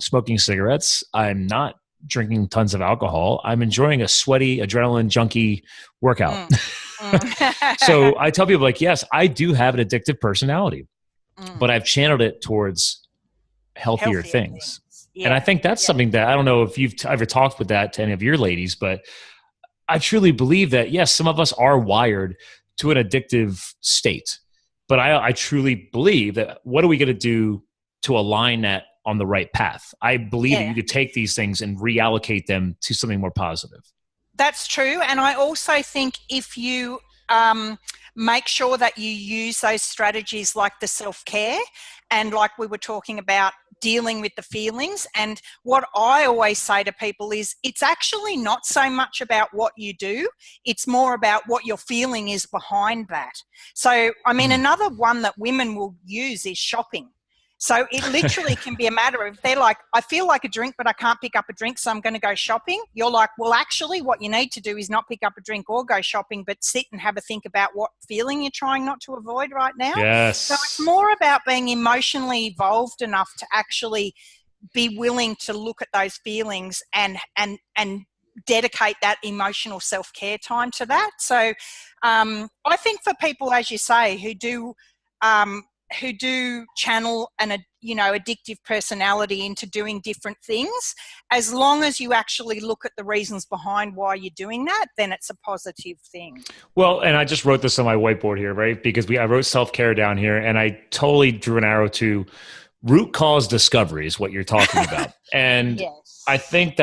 smoking cigarettes. I'm not drinking tons of alcohol. I'm enjoying a sweaty, adrenaline junkie workout. So I tell people like, yes, I do have an addictive personality, but I've channeled it towards healthier things. Yeah. And I think that's something that I don't know if you've ever talked with that to any of your ladies, but I truly believe that, yes, some of us are wired to an addictive state, but I truly believe that what are we going to do to align that on the right path? I believe that you could take these things and reallocate them to something more positive. That's true. And I also think if you make sure that you use those strategies like the self-care and like we were talking about dealing with the feelings. And what I always say to people is it's actually not so much about what you do. It's more about what your feeling is behind that. So, I mean, another one that women will use is shopping. So it literally can be a matter of, they're like, I feel like a drink, but I can't pick up a drink, so I'm going to go shopping. You're like, well, actually, what you need to do is not pick up a drink or go shopping, but sit and have a think about what feeling you're trying not to avoid right now. Yes. So it's more about being emotionally evolved enough to actually be willing to look at those feelings and dedicate that emotional self-care time to that. So I think for people, as you say, who do channel an addictive personality into doing different things, as long as you actually look at the reasons behind why you're doing that, then it's a positive thing. Well, and I just wrote this on my whiteboard here, right? Because I wrote self-care down here, and I totally drew an arrow to root cause discovery is what you're talking about. And yes. I think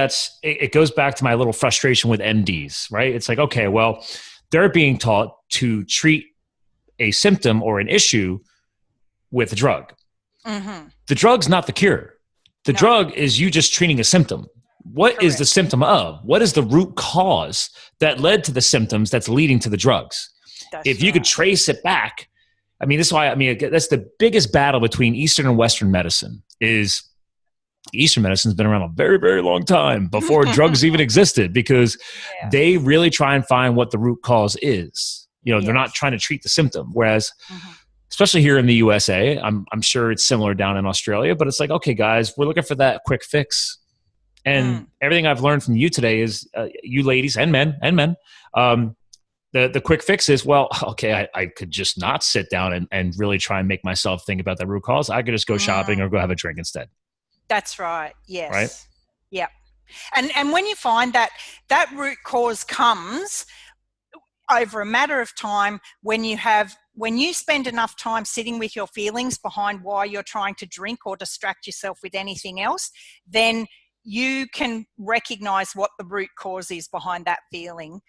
it goes back to my little frustration with MDs, right? It's like, okay, well, they're being taught to treat a symptom or an issue with a drug. Mm-hmm. The drug's not the cure. The drug is you just treating a symptom. What is the symptom of? What is the root cause that led to the symptoms that's leading to the drugs? If you could trace it back, this is why, that's the biggest battle between Eastern and Western medicine is Eastern medicine's been around a very, very long time before drugs even existed, because they really try and find what the root cause is. They're not trying to treat the symptom. Whereas especially here in the USA, I'm sure it's similar down in Australia, but it's like, okay, guys, we're looking for that quick fix. And everything I've learned from you today is, you ladies and men, the quick fix is, well, okay, I could just not sit down and really try and make myself think about that root cause. I could just go shopping or go have a drink instead. That's right. Yes. Right? Yeah. And when you find that root cause comes over a matter of time, when you spend enough time sitting with your feelings behind why you're trying to drink or distract yourself with anything else, then you can recognize what the root cause is behind that feeling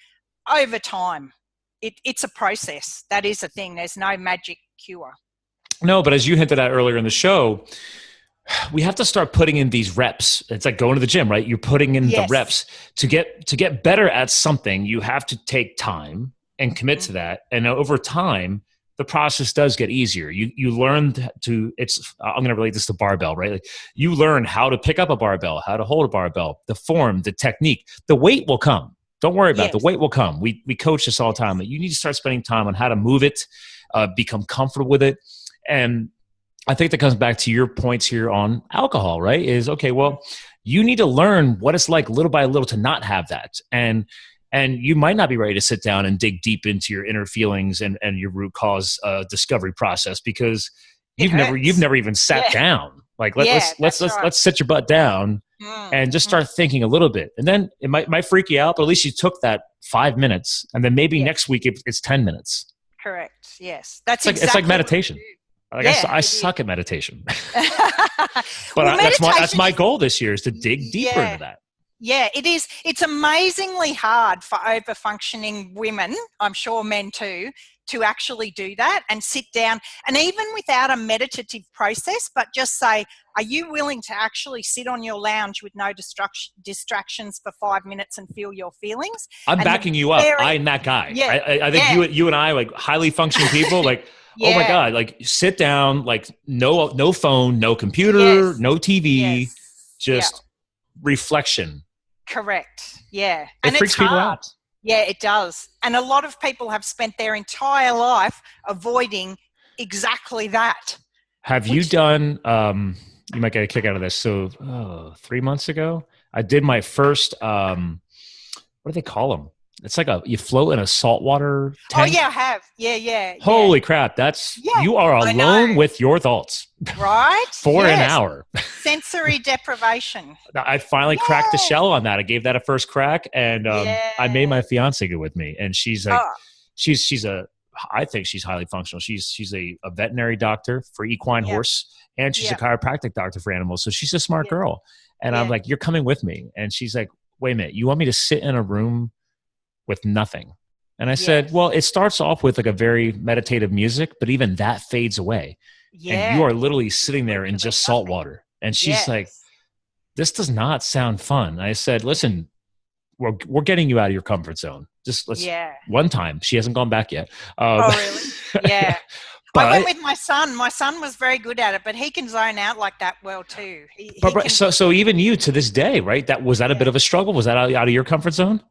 over time. It's a process. That is a thing. There's no magic cure. No, but as you hinted at earlier in the show, we have to start putting in these reps. It's like going to the gym, right? You're putting in the reps to get better at something. You have to take time and commit to that. And over time, the process does get easier. You learn I'm going to relate this to barbell, right? Like, you learn how to pick up a barbell, how to hold a barbell, the form, the technique. The weight will come. Don't worry about it. The weight will come. We coach this all the time. You need to start spending time on how to move it, become comfortable with it. And I think that comes back to your points here on alcohol, right? Is, okay, well, you need to learn what it's like little by little to not have that. And you might not be ready to sit down and dig deep into your inner feelings and your root cause discovery process, because you've never even sat down. Like, let's sit your butt down and just start thinking a little bit. And then it might freak you out, but at least you took that 5 minutes, and then maybe next week it's 10 minutes. Correct. Yes. It's like meditation. I suck at meditation. But that's my goal this year, is to dig deeper into that. Yeah, it is. It's amazingly hard for over-functioning women, I'm sure men too, to actually do that and sit down, and even without a meditative process, but just say, are you willing to actually sit on your lounge with no distractions for 5 minutes and feel your feelings? I'm backing you up. I'm that guy. Yeah, I think you and I, like, highly functioning people, like, oh my God, like, sit down, like, no phone, no computer, no TV, just reflection. Correct. Yeah. And it freaks people out. Yeah, it does. And a lot of people have spent their entire life avoiding exactly that. Have you done, you might get a kick out of this. So 3 months ago, I did my first, what do they call them? It's like you float in a saltwater Oh tank. yeah, I have. Yeah. Holy crap. Yeah, You are I alone know. with your thoughts Right? for an Yes. hour. Sensory deprivation. I finally cracked the Yes. shell on that. I gave that a first crack, and I made my fiance go with me. And she's like, Oh, I think she's highly functional. She's a veterinary doctor for equine yeah. horse, and she's a Yeah. chiropractic doctor for animals. So she's a smart girl. And I'm Yeah. like, you're coming with me. And she's like, wait a minute, you want me to sit in a room with nothing? And I said, well, it starts off with like a very meditative music, but even that fades away. And you are literally sitting there in just salt water. And she's like, this does not sound fun. I said, listen, we're getting you out of your comfort zone. Just let's one time. She hasn't gone back yet. Oh, really? Yeah. But, I went with my son. My son was very good at it, but he can zone out like that well too. So even you to this day, right? Was that a bit of a struggle? Was that out of your comfort zone?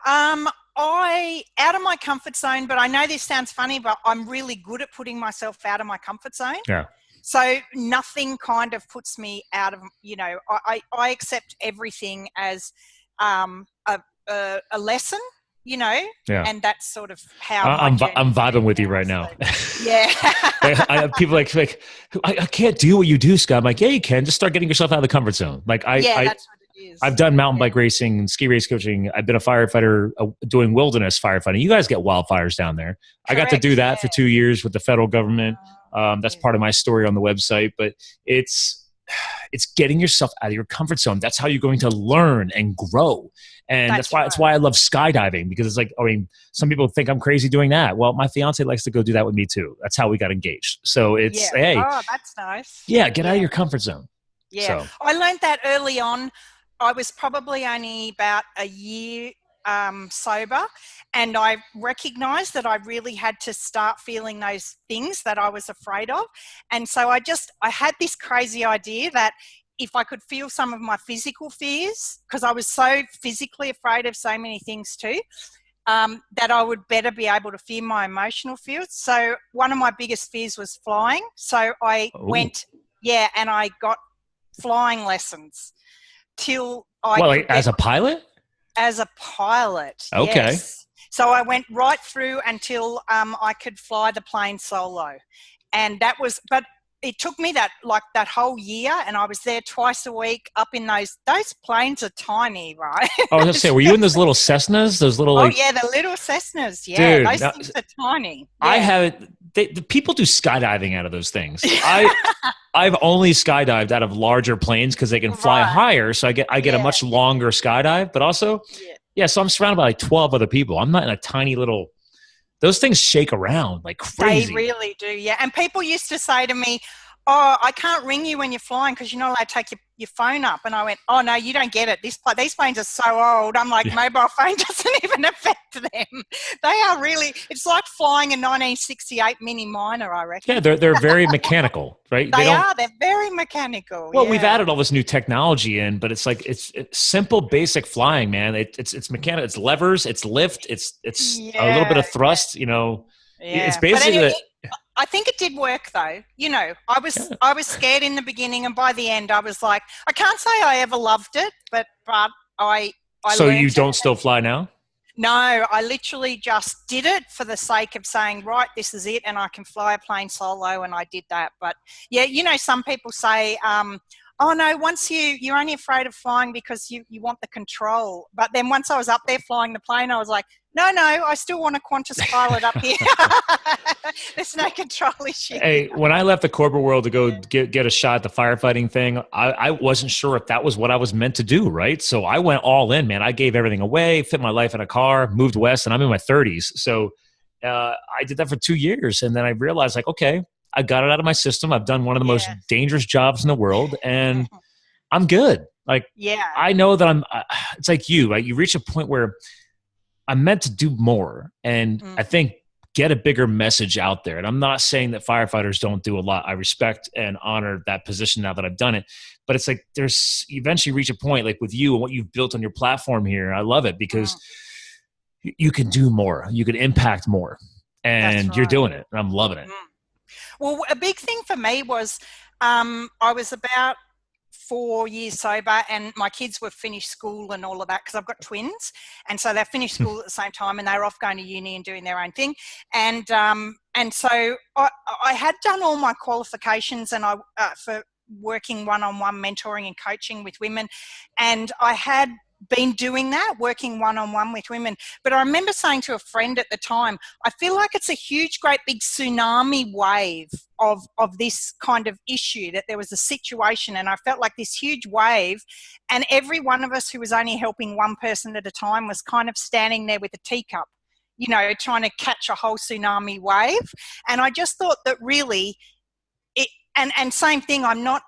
Out of my comfort zone, but I know this sounds funny, but I'm really good at putting myself out of my comfort zone. Yeah. So nothing kind of puts me out of, I accept everything as a lesson, and that's sort of how I'm vibing with you right now. Yeah. I have people like I can't do what you do, Scott. I'm like, yeah, you can. Just start getting yourself out of the comfort zone. Like that's what it is. I've done mountain bike racing and ski race coaching. I've been a firefighter doing wilderness firefighting. You guys get wildfires down there. Correct, I got to do that for 2 years with the federal government. That's part of my story on the website, but it's getting yourself out of your comfort zone. That's how you're going to learn and grow. And that's why I love skydiving, because it's like, some people think I'm crazy doing that. Well, my fiance likes to go do that with me too. That's how we got engaged. So it's, hey, oh, that's nice. Yeah. Get out of your comfort zone. Yeah. So. I learned that early on. I was probably only about a year sober, and I recognized that I really had to start feeling those things that I was afraid of. And so I had this crazy idea that if I could feel some of my physical fears, because I was so physically afraid of so many things too, that I would better be able to feel my emotional fears. So one of my biggest fears was flying. So I went, and I got flying lessons till as a pilot? As a pilot. Okay. Yes. So I went right through until I could fly the plane solo. And that was, but it took me that whole year, and I was there twice a week up in those planes are tiny, right? I was going to say, were you in those little Cessnas? Those little the little Cessnas. Yeah. Dude, those things are tiny. Yeah. I have the people do skydiving out of those things. I've only skydived out of larger planes because they can fly higher. So I get a much longer skydive, but also, so I'm surrounded by like 12 other people. I'm not in a tiny little, those things shake around like crazy. They really do, yeah. And people used to say to me, oh, I can't ring you when you're flying because you're not allowed to take your phone up. And I went, oh, no, you don't get it. These planes are so old. I'm like, mobile phone doesn't even affect them. They are really, it's like flying a 1968 Mini Minor, I reckon. Yeah, they're very mechanical, right? They're very mechanical. Well, we've added all this new technology in, but it's like, it's simple, basic flying, man. It's mechanical. It's levers, it's lift, it's a little bit of thrust, It's basically I think it did work though. I was scared in the beginning, and by the end I was like, I can't say I ever loved it, but I So you don't still fly now? No, I literally just did it for the sake of saying, right, this is it, and I can fly a plane solo, and I did that. But yeah, some people say, oh no, once you're only afraid of flying because you want the control. But then once I was up there flying the plane, I was like, no, I still want a Qantas pilot up here. There's no control issue. Hey, when I left the corporate world to go get a shot at the firefighting thing, I wasn't sure if that was what I was meant to do, right? So I went all in, man. I gave everything away, fit my life in a car, moved west, and I'm in my 30s. So I did that for 2 years, and then I realized, like, okay, I got it out of my system. I've done one of the most dangerous jobs in the world, and I'm good. Like, I know that it's like you, right? You reach a point where I'm meant to do more, and I think get a bigger message out there. And I'm not saying that firefighters don't do a lot. I respect and honor that position now that I've done it. But it's like you eventually reach a point, like with you and what you've built on your platform here. I love it because you can do more. You can impact more. And you're doing it. And I'm loving it. Well, a big thing for me was I was about 4 years sober, and my kids were finished school and all of that, because I've got twins, and so they finished school at the same time, and they were off going to uni and doing their own thing. And so I had done all my qualifications, and I for working one-on-one mentoring and coaching with women, and I had been doing that, working one-on-one with women. But I remember saying to a friend at the time, I feel like it's a huge, great big tsunami wave of this kind of issue, that there was a situation, and I felt like this huge wave, and every one of us who was only helping one person at a time was kind of standing there with a teacup, you know, trying to catch a whole tsunami wave. And I just thought that really it, and same thing, I'm not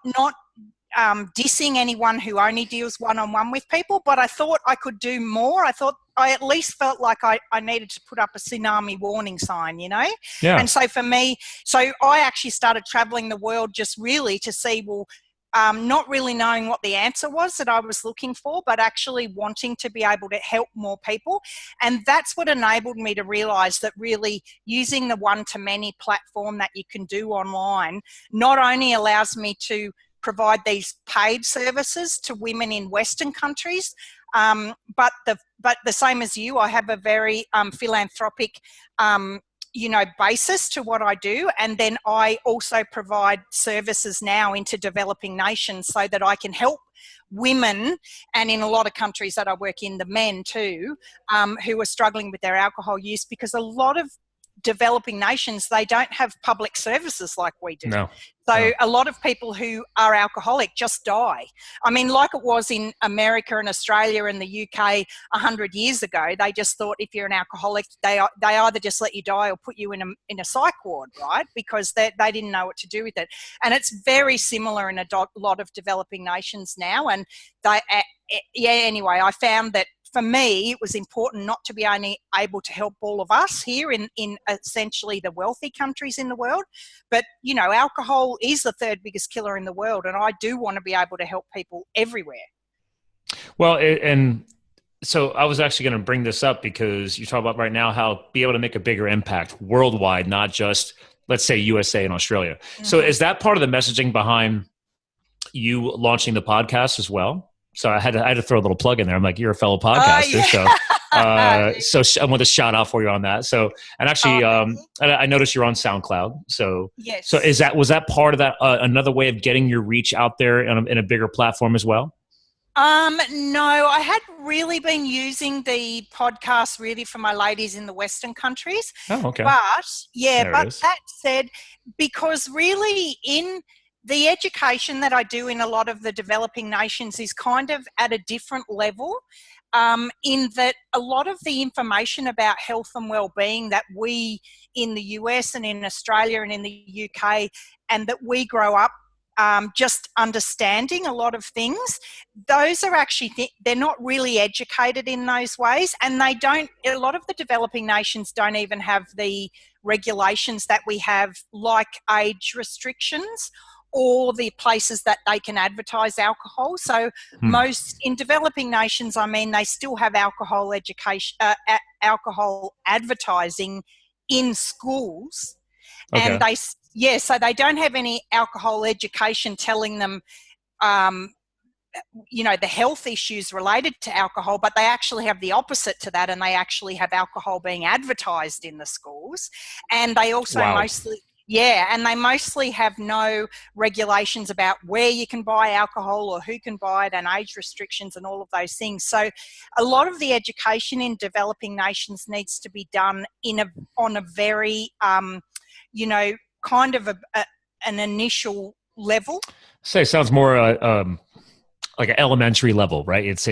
dissing anyone who only deals one-on-one with people, but I thought I could do more. I thought I at least felt like I needed to put up a tsunami warning sign, you know? Yeah. And so for me, so I actually started traveling the world just really to see, well, not really knowing what the answer was that I was looking for, but actually wanting to be able to help more people. And that's what enabled me to realize that really using the one-to-many platform that you can do online not only allows me to provide these paid services to women in Western countries, but the same as you, I have a very philanthropic basis to what I do. And then I also provide services now into developing nations so that I can help women, and in a lot of countries that I work in, the men too, who are struggling with their alcohol use, because a lot of developing nations, they don't have public services like we do. No. So a lot of people who are alcoholic just die. I mean, like it was in America and Australia and the UK 100 years ago, they just thought if you're an alcoholic, they either just let you die or put you in a psych ward, right? Because they didn't know what to do with it. And it's very similar in a lot of developing nations now. And anyway, I found that for me, it was important not to be only able to help all of us here in essentially the wealthy countries in the world, but, you know, alcohol is the third biggest killer in the world, and I do want to be able to help people everywhere. Well, and so I was actually going to bring this up because you talk about right now how be able to make a bigger impact worldwide, not just, let's say, USA and Australia. Mm-hmm. So is that part of the messaging behind you launching the podcast as well? So I had to throw a little plug in there. I'm like, you're a fellow podcaster, so I want to shout out for you on that. So, and actually, I noticed you're on SoundCloud. So, yes. So was that part of that another way of getting your reach out there in a bigger platform as well? No, I had really been using the podcast really for my ladies in the Western countries. Oh, okay. But that said, because really in the education that I do in a lot of the developing nations is kind of at a different level, in that a lot of the information about health and well-being that we in the US and in Australia and in the UK, and that we grow up just understanding a lot of things, those are actually, they're not really educated in those ways, and a lot of the developing nations don't even have the regulations that we have, like age restrictions or the places that they can advertise alcohol. So most in developing nations, I mean, they still have alcohol education, alcohol advertising in schools. Okay. And so they don't have any alcohol education telling them, the health issues related to alcohol, but they actually have the opposite to that, and they actually have alcohol being advertised in the schools. And they also they mostly have no regulations about where you can buy alcohol or who can buy it, and age restrictions and all of those things. So a lot of the education in developing nations needs to be done on a very, kind of an initial level. Sounds more like an elementary level, right? It's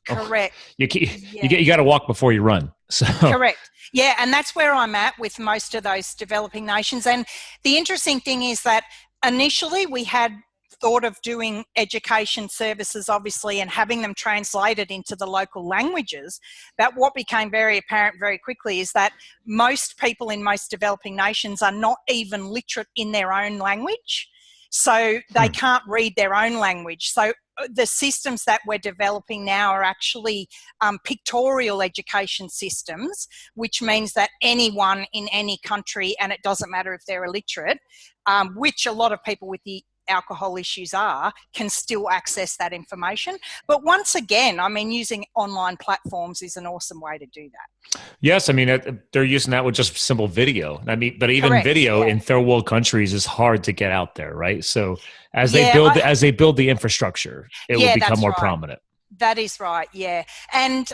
correct. You got to walk before you run. So correct. Yeah, and that's where I'm at with most of those developing nations. And the interesting thing is that initially we had thought of doing education services, obviously, and having them translated into the local languages. But what became very apparent very quickly is that most people in most developing nations are not even literate in their own language. So they can't read their own language. So the systems that we're developing now are actually pictorial education systems, which means that anyone in any country, and it doesn't matter if they're illiterate, which a lot of people with the alcohol issues are can still access that information. But once again, I mean, using online platforms is an awesome way to do that. Yes, I mean, they're using that with just simple video. I mean, but even Correct, video yeah. in third world countries is hard to get out there, right? So as they Yeah, build the infrastructure, it will become that's more right. prominent. That is right, yeah. And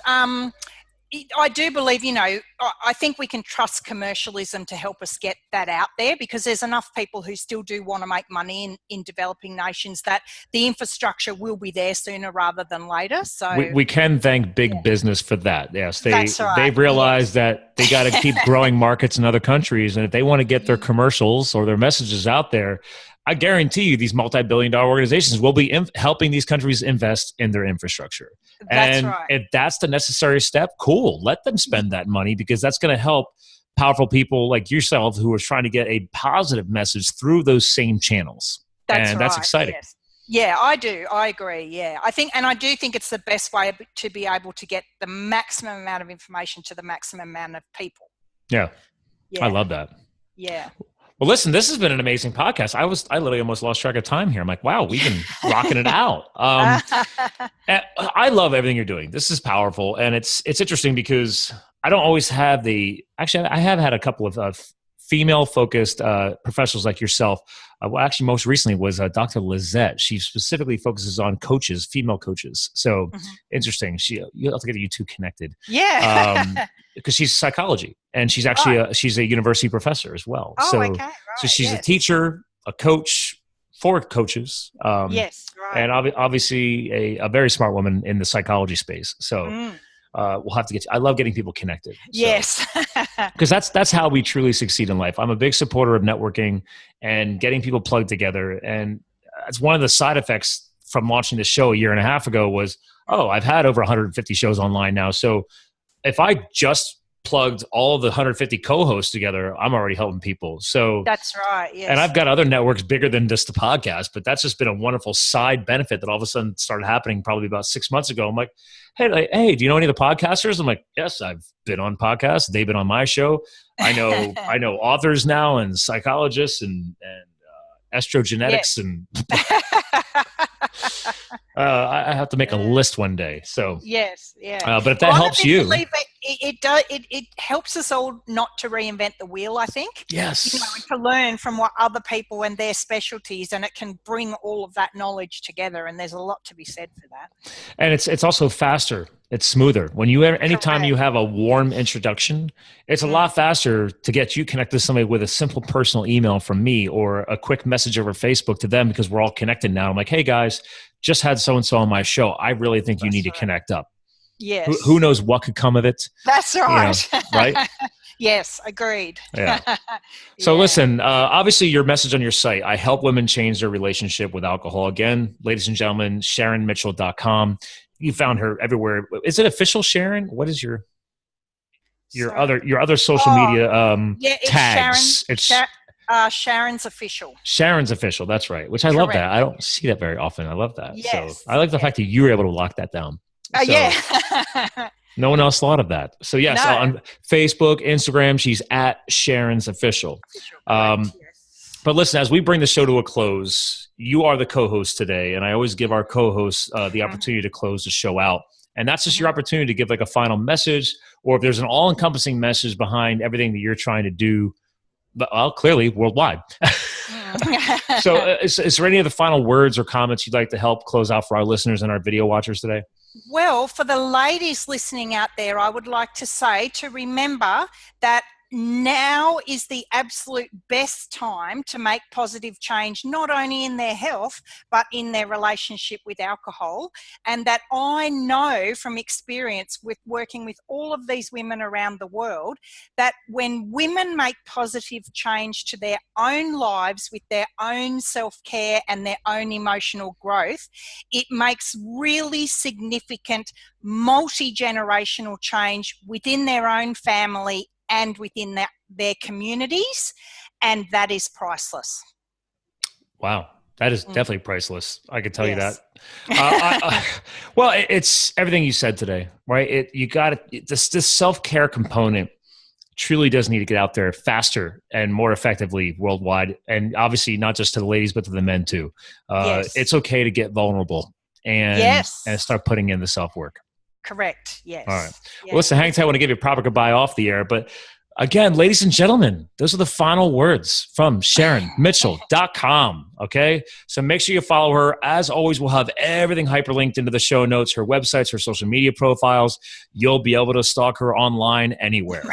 I do believe, you know, I think we can trust commercialism to help us get that out there, because there's enough people who still do want to make money in developing nations that the infrastructure will be there sooner rather than later. So we can thank big business for that. Yes, that's right. they've realized that they got to keep growing markets in other countries, and if they want to get their commercials or their messages out there, I guarantee you these multi-billion-dollar organizations will be helping these countries invest in their infrastructure. That's and right. if that's the necessary step, cool. Let them spend that money, because that's going to help powerful people like yourself who are trying to get a positive message through those same channels. That's right. That's exciting. Yes. Yeah, I do. I agree. Yeah. I do think it's the best way to be able to get the maximum amount of information to the maximum amount of people. Yeah. I love that. Yeah. Well, listen, this has been an amazing podcast. I literally almost lost track of time here. I'm like, wow, we've been rocking it out. I love everything you're doing. This is powerful. And it's interesting because I don't always have I have had a couple of female-focused professionals like yourself. Well, actually, most recently was Dr. Lizette. She specifically focuses on coaches, female coaches. So interesting. You'll have to get you two connected. Yeah. Because she's psychology, and she's actually she's a university professor as well. Oh, so, okay. Right. So she's a teacher, a coach for coaches. Yes, right. And obviously a very smart woman in the psychology space. So we'll have to I love getting people connected. So, yes. Because that's how we truly succeed in life. I'm a big supporter of networking and getting people plugged together. And it's one of the side effects from launching the show a year and a half ago was, I've had over 150 shows online now. So if I just plugged all of the 150 co-hosts together, I'm already helping people. So that's right. Yes. And I've got other networks bigger than just the podcast, but that's just been a wonderful side benefit that all of a sudden started happening probably about 6 months ago. I'm like, hey, do you know any of the podcasters? I'm like, yes, I've been on podcasts. They've been on my show. I know authors now and psychologists and estrogenetics and I have to make a list one day. So yes, yeah. But if that helps you, it helps us all not to reinvent the wheel. I think. Yes. To learn from what other people and their specialties, and it can bring all of that knowledge together. And there's a lot to be said for that. And it's also faster. It's smoother. Anytime you have a warm introduction, it's a lot faster to get you connected to somebody with a simple personal email from me or a quick message over Facebook to them, because we're all connected now. I'm like, hey guys, just had so-and-so on my show. I really think you need to connect up. Yes. Who knows what could come of it? That's right. Right? Yes, agreed. Yeah. So listen, obviously your message on your site, I help women change their relationship with alcohol. Again, ladies and gentlemen, SharonMitchell.com. You found her everywhere. Is it official, Sharon? What is your other social media tags? Sharon's Official. Sharon's Official. That's right. Which I love that. I don't see that very often. I love that. Yes. So I like the fact that you were able to lock that down. No one else thought of that. So yes, on Facebook, Instagram, she's at Sharon's Official. But listen, as we bring the show to a close, you are the co-host today, and I always give our co-hosts the opportunity to close the show out. And that's just your opportunity to give like a final message, or if there's an all-encompassing message behind everything that you're trying to do, well, clearly worldwide. So is there any other final words or comments you'd like to help close out for our listeners and our video watchers today? Well, for the ladies listening out there, I would like to say to remember that now is the absolute best time to make positive change, not only in their health, but in their relationship with alcohol. And that I know from experience with working with all of these women around the world, that when women make positive change to their own lives with their own self-care and their own emotional growth, it makes really significant multi-generational change within their own family and within their communities, and that is priceless. Wow, that is definitely priceless. I can tell you that. Well, it's everything you said today, right? You got this self-care component truly does need to get out there faster and more effectively worldwide. And obviously not just to the ladies, but to the men too. Yes. It's okay to get vulnerable and Yes. start putting in the self-work. Correct. Yes. All right. Yeah. Well, listen, hang tight. I want to give you a proper goodbye off the air, but again, ladies and gentlemen, those are the final words from SharonMitchell.com. Okay. So make sure you follow her. As always, we'll have everything hyperlinked into the show notes, her websites, her social media profiles. You'll be able to stalk her online anywhere.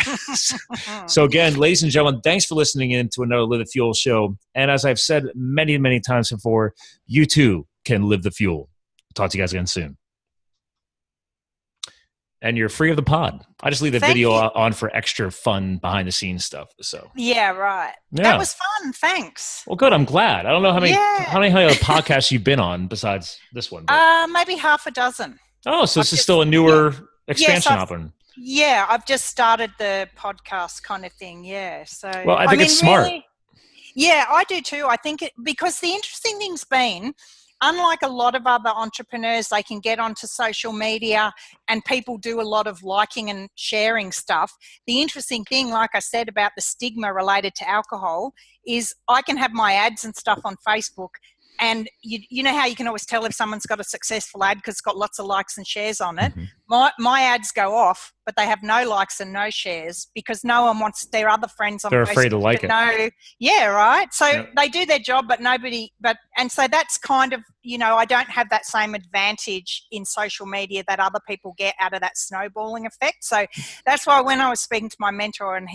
So again, ladies and gentlemen, thanks for listening in to another Live the Fuel show. And as I've said many, many times before, you too can live the fuel. Talk to you guys again soon. And you're free of the pod. I just leave the video on for extra fun behind the scenes stuff. So yeah, right. Yeah. That was fun. Thanks. Well, good. I'm glad. I don't know how many other podcasts you've been on besides this one. Maybe half a dozen. Oh, so this is still a newer expansion open. Yeah, I've just started the podcast kind of thing. Yeah. So well, I think it's smart. Really, yeah, I do too. I think because the interesting thing's been, unlike a lot of other entrepreneurs, they can get onto social media and people do a lot of liking and sharing stuff. The interesting thing, like I said, about the stigma related to alcohol is I can have my ads and stuff on Facebook, and you know how you can always tell if someone's got a successful ad because it's got lots of likes and shares on it. Mm-hmm. My ads go off, but they have no likes and no shares because no one wants their other friends on Facebook. They're afraid to like it. No, yeah, right. So they do their job, but and so that's kind of, I don't have that same advantage in social media that other people get out of that snowballing effect. So that's why when I was speaking to my mentor and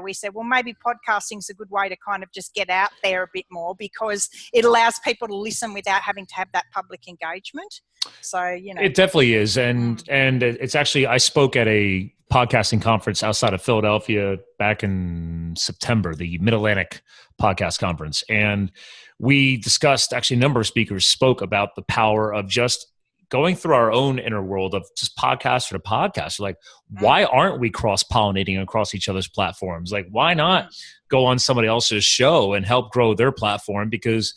we said, well, maybe podcasting is a good way to kind of just get out there a bit more because it allows people to listen without having to have that public engagement. So, it definitely is. And it's actually, I spoke at a podcasting conference outside of Philadelphia back in September, the Mid-Atlantic Podcast Conference. And we discussed, actually a number of speakers spoke about the power of just going through our own inner world of just podcaster to podcaster. Like, why aren't we cross-pollinating across each other's platforms? Like, why not go on somebody else's show and help grow their platform? Because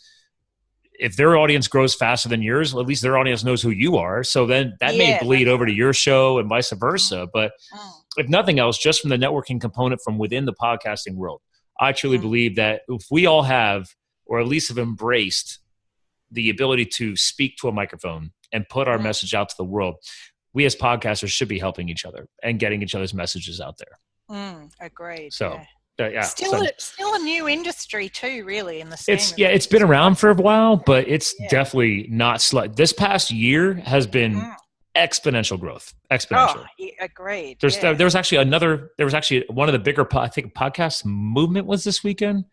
if their audience grows faster than yours, well, at least their audience knows who you are. So then that may bleed over to your show and vice versa. But if nothing else, just from the networking component from within the podcasting world, I truly believe that if we all have, or at least have embraced the ability to speak to a microphone and put our message out to the world, we as podcasters should be helping each other and getting each other's messages out there. Agreed. So. Still a new industry too, really, in the scheme. It's been around for a while, but it's definitely not slow. This past year has been exponential growth. Exponential. Oh, agreed. There was actually one of the bigger, I think, podcast movement was this weekend.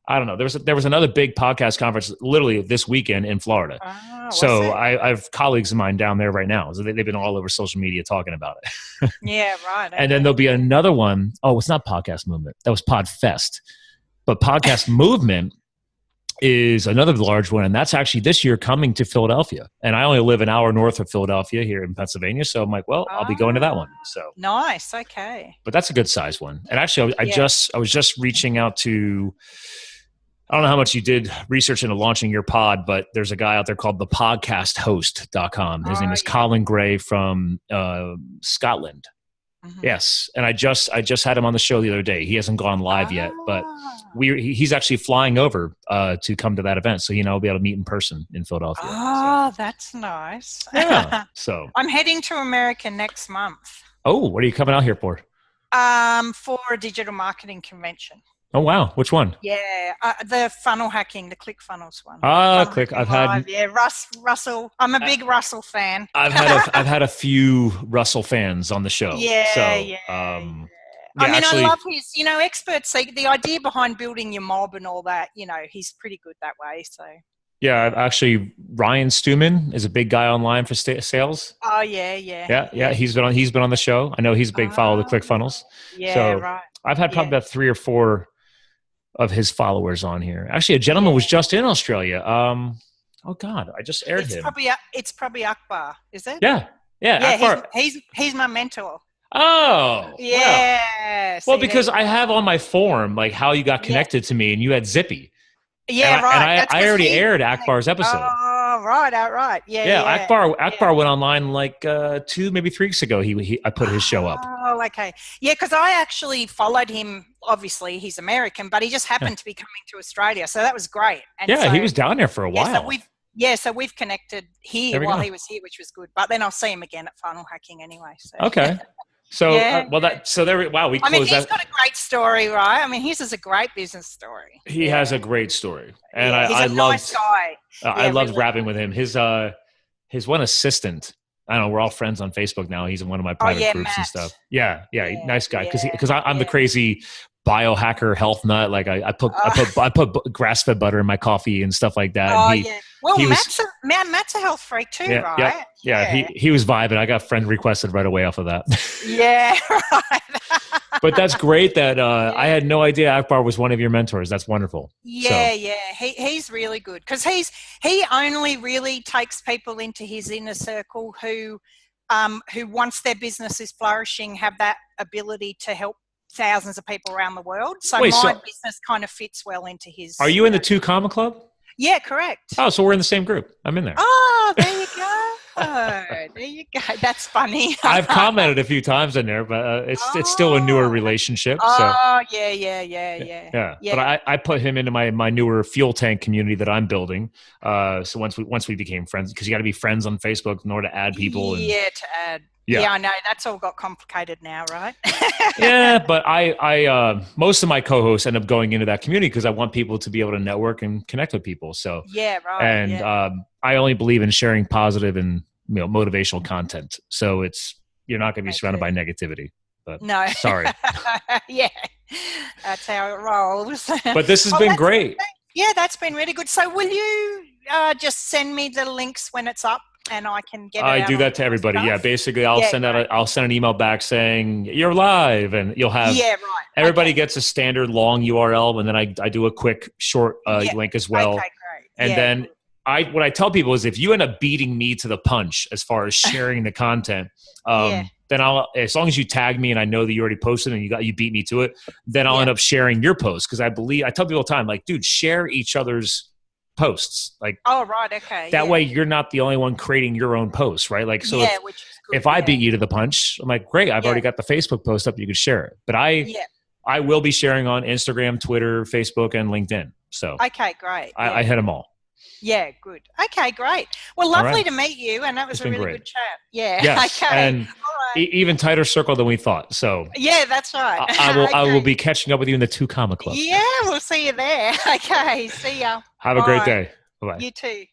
I don't know. There was another big podcast conference literally this weekend in Florida. So I have colleagues of mine down there right now. So they've been all over social media talking about it. Yeah, right. Okay. And then there'll be another one. Oh, it's not Podcast Movement. That was Podfest. But Podcast Movement is another large one. And that's actually this year coming to Philadelphia. And I only live an hour north of Philadelphia here in Pennsylvania. So I'm like, well, I'll be going to that one. So nice. Okay. But that's a good size one. And actually, I was just reaching out to, I don't know how much you did research into launching your pod, but there's a guy out there called thepodcasthost.com. His name is Colin Gray from Scotland. Mm-hmm. Yes. And I just had him on the show the other day. He hasn't gone live yet, but he's actually flying over to come to that event. So, we'll be able to meet in person in Philadelphia. Oh, that's nice. Yeah. So I'm heading to America next month. Oh, what are you coming out here for? For a digital marketing convention. Oh, wow. Which one? Yeah. The funnel hacking, the ClickFunnels one. Click. I've had. Yeah. Russell. I'm a big Russell fan. I've had a few Russell fans on the show. Yeah. So, I love his, experts say the idea behind building your mob and all that, he's pretty good that way. So. Yeah, actually, Ryan Stewman is a big guy online for sales. Oh, yeah. Yeah. He's been on the show. I know he's a big follower of the ClickFunnels. Yeah, so right. I've had probably about 3 or 4 of his followers on here. Actually, a gentleman was just in Australia. Oh God, I just aired him. It's probably Akbar, is it? Yeah. Akbar. He's my mentor. Oh, yeah. Well, because I have on my form like how you got connected to me, and you had Zippy. Yeah, and right. I already aired Akbar's episode. Oh, Oh, right. All right. Yeah. Yeah, Yeah. Akbar went online like 2, maybe 3 weeks ago. I put his show up. Oh, okay. Yeah, because I actually followed him. Obviously, he's American, but he just happened to be coming to Australia, so that was great. And Yeah, so, he was down there for a yeah, while. so we've connected here while he was here, which was good. But then I'll see him again at Funnel Hacking anyway. So. Okay. So wow, we closed. I mean, he's got a great story, right? I mean, his is a great business story. He has a great story, and he's I a nice guy. I loved rapping with him. His one assistant. I don't know. We're all friends on Facebook now. He's in one of my private groups Matt. and stuff. Yeah, nice guy. Because I'm the crazy biohacker health nut. Like I put grass-fed butter in my coffee and stuff like that. Oh, yeah. Well, Matt's a health freak too, right? Yeah. He was vibing. I got friend requested right away off of that. Yeah, right. But that's great that I had no idea Akbar was one of your mentors. That's wonderful. Yeah. He's really good because he only really takes people into his inner circle who once their business is flourishing, have that ability to help thousands of people around the world. So business kind of fits well into his. Are you in the 2 Comma Club? Yeah, correct. Oh, so we're in the same group. I'm in there. Oh, there you go. There you go. That's funny. I've commented a few times in there, but it's still a newer relationship. Oh, yeah. But I put him into my newer fuel tank community that I'm building. So once we became friends, because you got to be friends on Facebook in order to add people. To add. Yeah, I know. That's all got complicated now, right? Yeah, but I most of my co-hosts end up going into that community because I want people to be able to network and connect with people. So I only believe in sharing positive and motivational content. So you're not going to be surrounded by negativity. But no, sorry. Yeah, that's how it rolls. But this has been great. Yeah, that's been really good. So will you just send me the links when it's up? And I can get it I do that to everybody. Stuff. Yeah, basically, I'll send an email back saying you're live, and you'll have everybody gets a standard long URL, and then I do a quick short link as well. Okay, great. And then what I tell people is if you end up beating me to the punch as far as sharing the content, then as long as you tag me and I know that you already posted and you beat me to it, then I'll end up sharing your post because I tell people all the time, like, dude, share each other's posts, like that way you're not the only one creating your own posts, right? Like so if I beat you to the punch, I'm like, great, I've already got the Facebook post up, you can share it. But I will be sharing on Instagram, Twitter, Facebook, and LinkedIn. So okay, great. I hit them all. Yeah, good. Okay, great. Well, lovely to meet you, and that was a really good chat. Yeah. Yes. Okay. And even tighter circle than we thought. So yeah, that's right. I will be catching up with you in the 2 Comma Club. Yeah, we'll see you there. Okay, see ya. Have a great day. Bye-bye. You too.